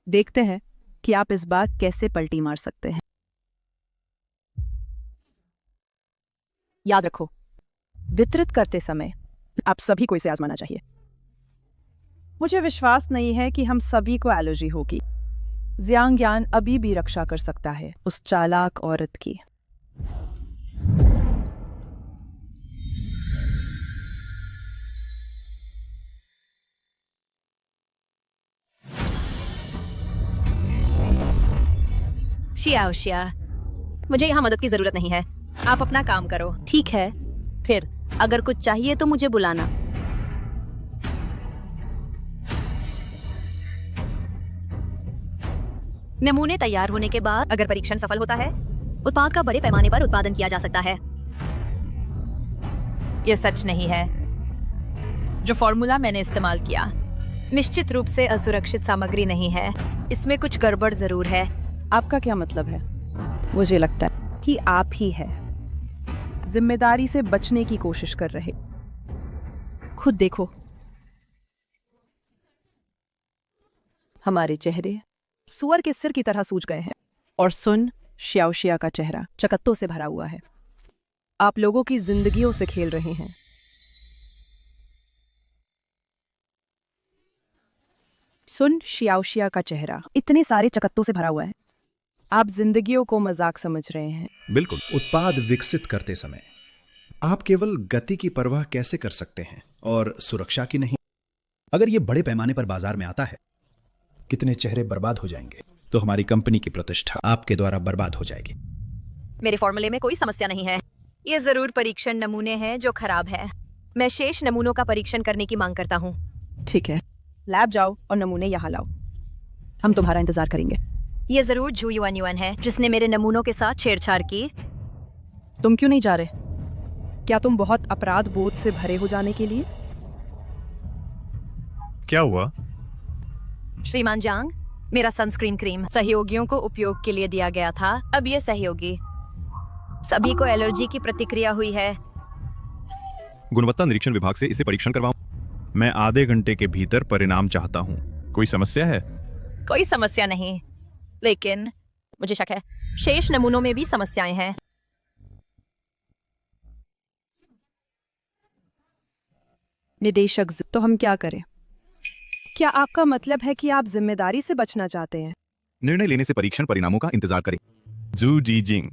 देखते हैं कि आप इस बार कैसे पलटी मार सकते हैं। याद रखो, वितरित करते समय आप सभी को इसे आजमाना चाहिए। मुझे विश्वास नहीं है कि हम सभी को एलर्जी होगी। जियांगयान अभी भी रक्षा कर सकता है उस चालाक औरत की। शियाओशिया, मुझे यहाँ मदद की जरूरत नहीं है, आप अपना काम करो। ठीक है, फिर अगर कुछ चाहिए तो मुझे बुलाना। नमूने तैयार होने के बाद अगर परीक्षण सफल होता है, उत्पाद का बड़े पैमाने पर उत्पादन किया जा सकता है। यह सच नहीं है। जो फॉर्मूला मैंने इस्तेमाल किया निश्चित रूप से असुरक्षित सामग्री नहीं है। इसमें कुछ गड़बड़ जरूर है। आपका क्या मतलब है? मुझे लगता है कि आप ही है जिम्मेदारी से बचने की कोशिश कर रहे। खुद देखो, हमारे चेहरे सुअर के सिर की तरह सूज गए हैं और सुन, श्याओशिया का चेहरा चकत्तों से भरा हुआ है। आप लोगों की जिंदगियों से खेल रहे हैं। सुन, शियाओशिया का चेहरा इतने सारे चकत्तों से भरा हुआ है। आप जिंदगियों को मजाक समझ रहे हैं। बिल्कुल। उत्पाद विकसित करते समय आप केवल गति की परवाह कैसे कर सकते हैं और सुरक्षा की नहीं? अगर ये बड़े पैमाने पर बाजार में आता है, कितने चेहरे बर्बाद हो जाएंगे, तो हमारी कंपनी की प्रतिष्ठा आपके द्वारा बर्बाद हो जाएगी। मेरे फॉर्मूले में कोई समस्या नहीं है। ये जरूर परीक्षण नमूने हैं जो खराब है। मैं शेष नमूनों का परीक्षण करने की मांग करता हूँ। ठीक है, लैब जाओ और नमूने यहाँ लाओ। हम तुम्हारा इंतजार करेंगे। ये जरूर झू युआन युआन है जिसने मेरे नमूनों के साथ छेड़छाड़ की। तुम क्यों नहीं जा रहे? क्या तुम बहुत अपराध बोध से भरे हो जाने के लिए? क्या हुआ? श्रीमान जांग, मेरा सनस्क्रीन क्रीम सहयोगियों को उपयोग के लिए दिया गया था। अब ये सहयोगी सभी को एलर्जी की प्रतिक्रिया हुई है। गुणवत्ता निरीक्षण विभाग से इसे परीक्षण करवाऊं। मैं आधे घंटे के भीतर परिणाम चाहता हूं। कोई समस्या है? कोई समस्या नहीं, लेकिन मुझे शक है शेष नमूनों में भी समस्याएं हैं। निदेशक तो हम क्या करें? क्या आपका मतलब है कि आप जिम्मेदारी से बचना चाहते हैं? निर्णय लेने से परीक्षण परिणामों का इंतजार करें। जू जीजिंग,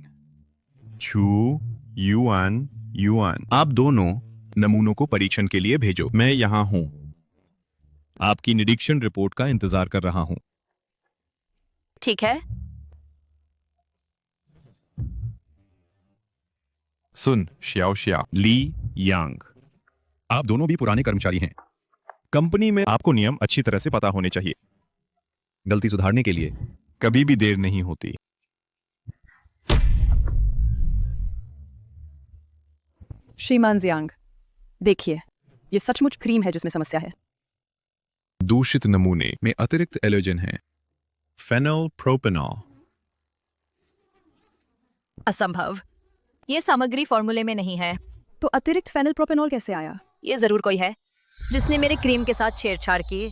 छू युआन युआन, आप दोनों नमूनों को परीक्षण के लिए भेजो। मैं यहां हूं। आपकी निरीक्षण रिपोर्ट का इंतजार कर रहा हूं। ठीक है। सुन, शियाओशिया, ली यांग, आप दोनों भी पुराने कर्मचारी हैं। कंपनी में आपको नियम अच्छी तरह से पता होने चाहिए। गलती सुधारने के लिए कभी भी देर नहीं होती। श्रीमान जियांग, देखिए, ये सचमुच क्रीम है जिसमें समस्या है। दूषित नमूने में अतिरिक्त एलर्जन है, फेनल प्रोपेनॉल। असंभव, ये सामग्री फॉर्मूले में नहीं है। तो अतिरिक्त फेनिल प्रोपेनॉल कैसे आया? ये जरूर कोई है जिसने मेरे क्रीम के साथ छेड़छाड़ की।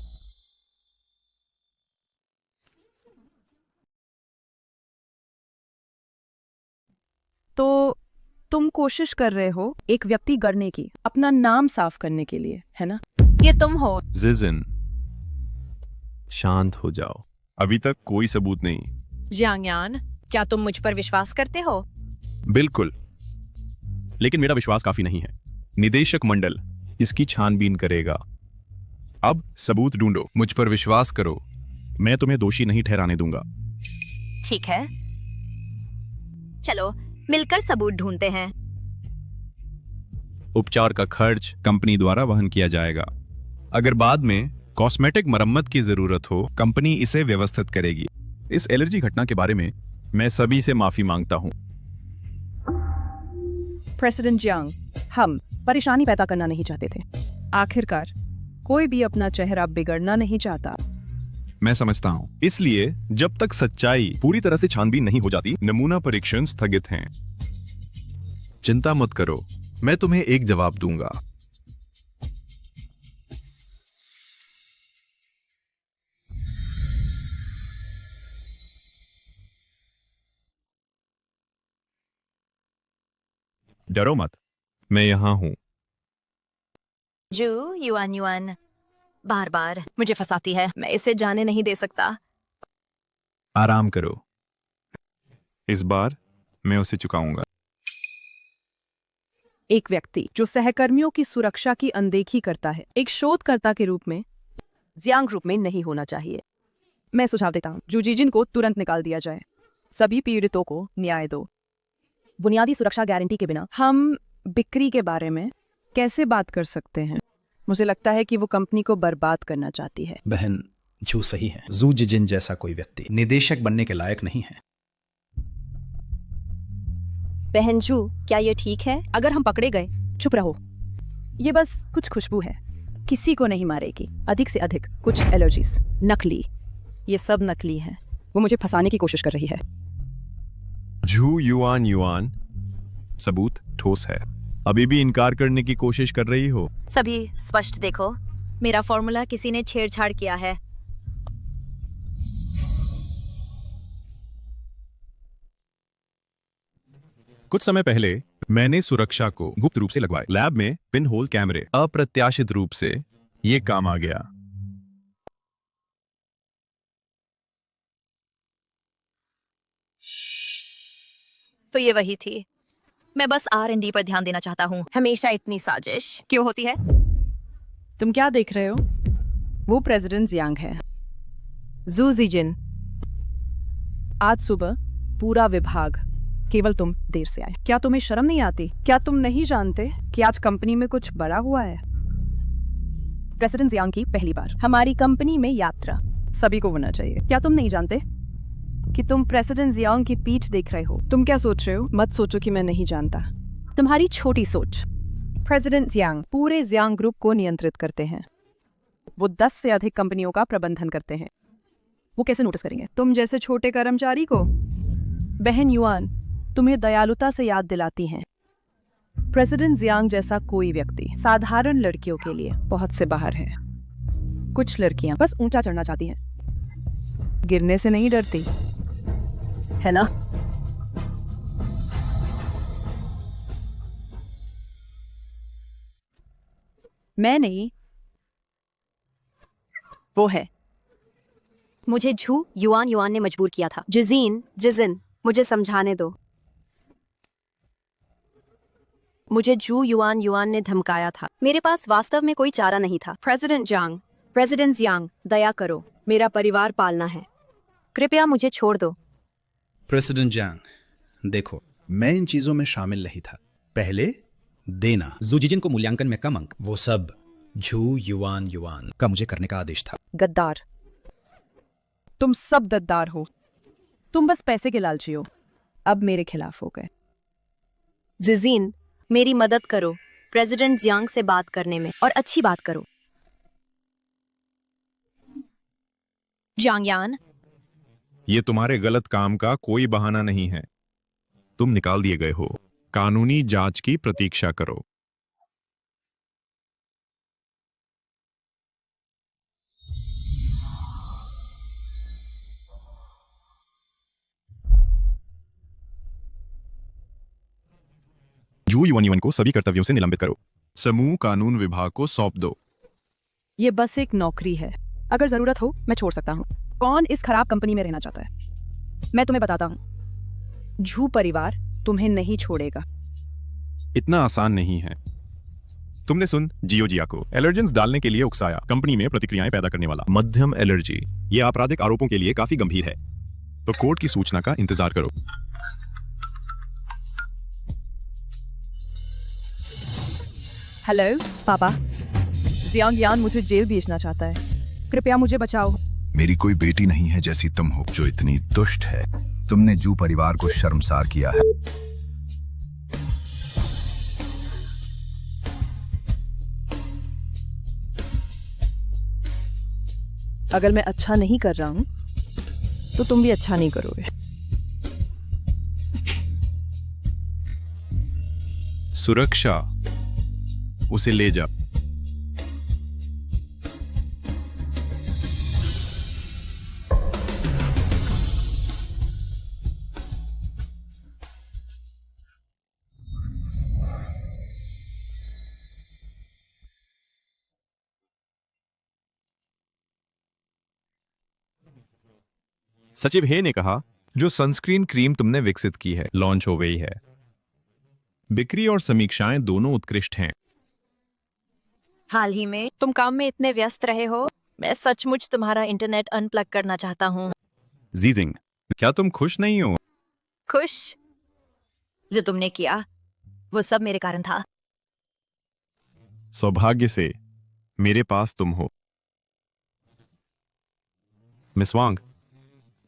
तो तुम कोशिश कर रहे हो एक व्यक्ति गढ़ने की, अपना नाम साफ करने के लिए, है ना? ये तुम हो। जिजिन, शांत हो जाओ। अभी तक कोई सबूत नहीं। जियांगयान, क्या तुम मुझ पर विश्वास करते हो? बिल्कुल, लेकिन मेरा विश्वास काफी नहीं है। निदेशक मंडल इसकी छानबीन करेगा। अब सबूत ढूंढो। मुझ पर विश्वास करो, मैं तुम्हें दोषी नहीं ठहराने दूंगा। ठीक है, चलो मिलकर सबूत ढूंढते हैं। उपचार का खर्च कंपनी द्वारा वहन किया जाएगा। अगर बाद में कॉस्मेटिक मरम्मत की जरूरत हो, कंपनी इसे व्यवस्थित करेगी। इस एलर्जी घटना के बारे में मैं सभी से माफी मांगता हूं। प्रेसिडेंट जियांग, हम परेशानी पैदा करना नहीं चाहते थे। आखिरकार कोई भी अपना चेहरा बिगड़ना नहीं चाहता। मैं समझता हूं। इसलिए जब तक सच्चाई पूरी तरह से छानबीन नहीं हो जाती, नमूना परीक्षण स्थगित हैं। चिंता मत करो, मैं तुम्हें एक जवाब दूंगा। डरो मत, मैं यहां हूं। जू युआन युआन बार बार मुझे फंसाती है। मैं इसे जाने नहीं दे सकता। आराम करो, इस बार मैं उसे चुकाऊंगा। एक व्यक्ति जो सहकर्मियों की सुरक्षा की अनदेखी करता है, एक शोधकर्ता के रूप में जियांग ग्रुप में नहीं होना चाहिए। मैं सुझाव देता हूं, जू जीजिन को तुरंत निकाल दिया जाए। सभी पीड़ितों को न्याय दो। बुनियादी सुरक्षा गारंटी के बिना हम बिक्री के बारे में कैसे बात कर सकते हैं? मुझे लगता है कि वो कंपनी को बर्बाद करना चाहती है। बहन, जू सही है। जू जिजिन जैसा कोई व्यक्ति निदेशक बनने के लायक नहीं है। बहन जू, क्या ये ठीक है? अगर हम पकड़े गए? चुप रहो, ये बस कुछ खुशबू है, किसी को नहीं मारेगी। अधिक से अधिक कुछ एलर्जीज। नकली, ये सब नकली है। वो मुझे फंसाने की कोशिश कर रही है। झू युआन युआन, सबूत ठोस है। अभी भी इनकार करने की कोशिश कर रही हो? सभी स्पष्ट देखो, मेरा फॉर्मूला किसी ने छेड़छाड़ किया है। कुछ समय पहले मैंने सुरक्षा को गुप्त रूप से लगवाए। लैब में पिन होल कैमरे। अप्रत्याशित रूप से ये काम आ गया। तो ये वही थी। मैं बस R&D पर ध्यान देना चाहता हूँ। हमेशा इतनी साजिश क्यों होती है? तुम क्या देख रहे हो? वो प्रेसिडेंट जियांग है। जू जीजिन। आज सुबह पूरा विभाग, केवल तुम देर से आए। क्या तुम्हें शर्म नहीं आती? क्या तुम नहीं जानते कि आज कंपनी में कुछ बड़ा हुआ है? प्रेसिडेंट जियांग की पहली बार हमारी कंपनी में यात्रा। सभी को होना चाहिए। क्या तुम नहीं जानते कि तुम प्रेसिडेंट जियांग की पीठ देख रहे हो? तुम क्या सोच रहे हो? मत सोचो कि मैं नहीं जानता। तुम्हारी छोटी सोच। प्रेसिडेंट जियांग पूरे जियांग ग्रुप को नियंत्रित करते हैं। वो 10 से अधिक कंपनियों का प्रबंधन करते हैं। वो कैसे नोटिस करेंगे तुम जैसे छोटे कर्मचारी को? बहन युआन तुम्हें दयालुता से याद दिलाती हैं। प्रेसिडेंट जियांग जैसा कोई व्यक्ति साधारण लड़कियों के लिए बहुत से बाहर है। कुछ लड़कियां बस ऊंचा चढ़ना चाहती हैं, गिरने से नहीं डरती, है ना? मैं नहीं, वो है। मुझे झू युआन ने मजबूर किया था। जिजिन मुझे समझाने दो। मुझे झू युआन ने धमकाया था। मेरे पास वास्तव में कोई चारा नहीं था। प्रेसिडेंट जियांग, दया करो, मेरा परिवार पालना है। कृपया मुझे छोड़ दो। प्रेसिडेंट जियांग, देखो, मैं इन चीजों में शामिल नहीं था। पहले देना। जूजिजिन को मूल्यांकन में कम अंक। वो सब झू युआन का मुझे करने का आदेश था। गद्दार। तुम सब गद्दार हो। तुम बस पैसे के लालची हो। अब मेरे खिलाफ हो गए। जिजिन, मेरी मदद करो प्रेसिडेंट जियांग से बात करने में, और अच्छी बात करो। जांगयान, ये तुम्हारे गलत काम का कोई बहाना नहीं है। तुम निकाल दिए गए हो। कानूनी जांच की प्रतीक्षा करो। जू युआन को सभी कर्तव्यों से निलंबित करो। समूह कानून विभाग को सौंप दो। ये बस एक नौकरी है। अगर जरूरत हो मैं छोड़ सकता हूँ। कौन इस खराब कंपनी में रहना चाहता है? मैं तुम्हें बताता हूँ। झू परिवार तुम्हें नहीं छोड़ेगा। इतना आसान नहीं है। तुमने सुन जिया को एलर्जेंस डालने के लिए उकसाया। कंपनी में प्रतिक्रियाएं पैदा करने वाला मध्यम एलर्जी। यह आपराधिक आरोपों के लिए काफी गंभीर है, तो कोर्ट की सूचना का इंतजार करो। हेलो पापा, जियांग मुझे जेल भेजना चाहता है। कृपया मुझे बचाओ। मेरी कोई बेटी नहीं है जैसी तुम हो, जो इतनी दुष्ट है। तुमने जू परिवार को शर्मसार किया है। अगर मैं अच्छा नहीं कर रहा हूँ तो तुम भी अच्छा नहीं करोगे। सुरक्षा, उसे ले जा। सचिव हे ने कहा, जो सनस्क्रीन क्रीम तुमने विकसित की है लॉन्च हो गई है। बिक्री और समीक्षाएं दोनों उत्कृष्ट हैं। हाल ही में तुम काम में इतने व्यस्त रहे हो, मैं सचमुच तुम्हारा इंटरनेट अनप्लग करना चाहता हूँ। जीजिंग, क्या तुम खुश नहीं हो? खुश? जो तुमने किया वो सब मेरे कारण था। सौभाग्य से मेरे पास तुम हो। मिस वांग,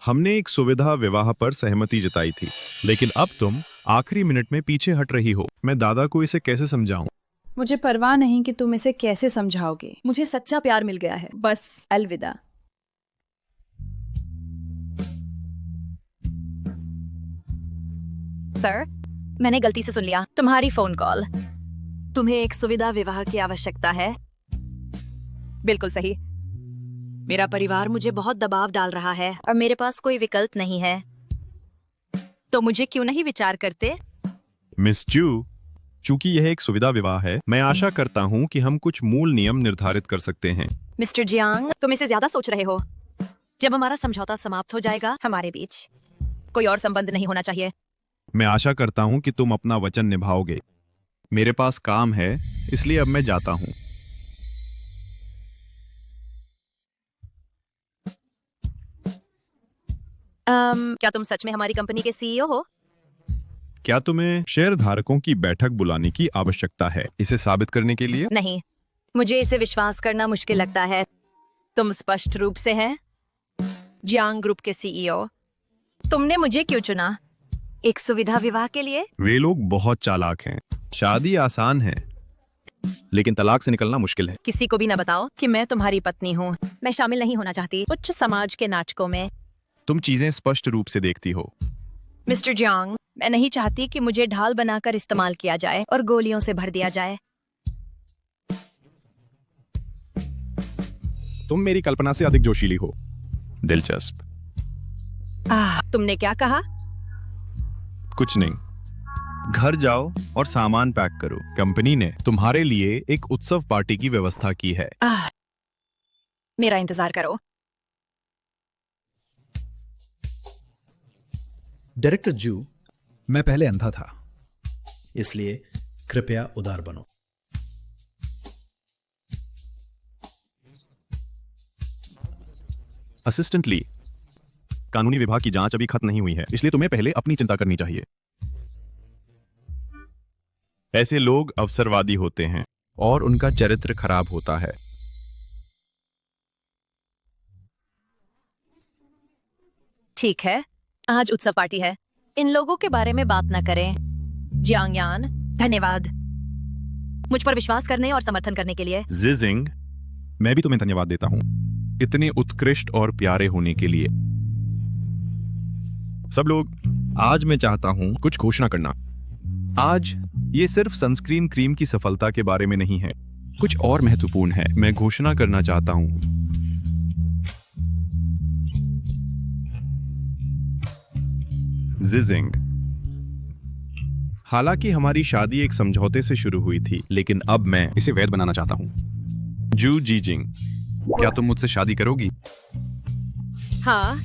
हमने एक सुविधा विवाह पर सहमति जताई थी, लेकिन अब तुम आखिरी मिनट में पीछे हट रही हो। मैं दादा को इसे कैसे समझाऊं? मुझे परवाह नहीं कि तुम इसे कैसे समझाओगे। मुझे सच्चा प्यार मिल गया है। बस अलविदा। सर, मैंने गलती से सुन लिया तुम्हारी फोन कॉल। तुम्हें एक सुविधा विवाह की आवश्यकता है? बिल्कुल सही। मेरा परिवार मुझे बहुत दबाव डाल रहा है और मेरे पास कोई विकल्प नहीं है। तो मुझे क्यों नहीं विचार करते? मिस जू, चूंकि यह एक सुविधा विवाह है, मैं आशा करता हूं कि हम कुछ मूल नियम निर्धारित कर सकते हैं। मिस्टर जियांग, तुम इसे ज्यादा सोच रहे हो। जब हमारा समझौता समाप्त हो जाएगा, हमारे बीच कोई और संबंध नहीं होना चाहिए। मैं आशा करता हूं कि तुम अपना वचन निभाओगे। मेरे पास काम है, इसलिए अब मैं जाता हूं। क्या तुम सच में हमारी कंपनी के सीईओ हो? क्या तुम्हें शेयरधारकों की बैठक बुलाने की आवश्यकता है इसे साबित करने के लिए? नहीं, मुझे इसे विश्वास करना मुश्किल लगता है। तुम स्पष्ट रूप से हैं जियांग ग्रुप के सीईओ। तुमने मुझे क्यों चुना? एक सुविधा विवाह के लिए? वे लोग बहुत चालाक हैं। शादी आसान है, लेकिन तलाक से निकलना मुश्किल है। किसी को भी न बताओ कि मैं तुम्हारी पत्नी हूँ। मैं शामिल नहीं होना चाहती उच्च समाज के नाटकों में। तुम चीजें स्पष्ट रूप से देखती हो। मिस्टर जियांग, मैं नहीं चाहती कि मुझे ढाल बनाकर इस्तेमाल किया जाए और गोलियों से भर दिया जाए। तुम मेरी कल्पना से अधिक जोशीली हो। दिलचस्प। तुमने क्या कहा? कुछ नहीं। घर जाओ और सामान पैक करो। कंपनी ने तुम्हारे लिए एक उत्सव पार्टी की व्यवस्था की है। मेरा इंतजार करो। डायरेक्टर जू, मैं पहले अंधा था, इसलिए कृपया उदार बनो। असिस्टेंट ली, कानूनी विभाग की जांच अभी खत्म नहीं हुई है, इसलिए तुम्हें पहले अपनी चिंता करनी चाहिए। ऐसे लोग अवसरवादी होते हैं और उनका चरित्र खराब होता है। ठीक है, आज उत्सव पार्टी है। इन लोगों के बारे में बात न करें। जियांग यान, धन्यवाद मुझ पर विश्वास करने और समर्थन करने के लिए। जिजिंग, मैं भी तुम्हें धन्यवाद देता हूं इतने उत्कृष्ट और प्यारे होने के लिए। सब लोग, आज मैं चाहता हूं कुछ घोषणा करना। आज ये सिर्फ सनस्क्रीन क्रीम की सफलता के बारे में नहीं है, कुछ और महत्वपूर्ण है। मैं घोषणा करना चाहता हूं जिजिंग। हालांकि हमारी शादी एक समझौते से शुरू हुई थी, लेकिन अब मैं इसे वैध बनाना चाहता हूं। जू जीजिंग, क्या तुम मुझसे शादी करोगी? हाँ,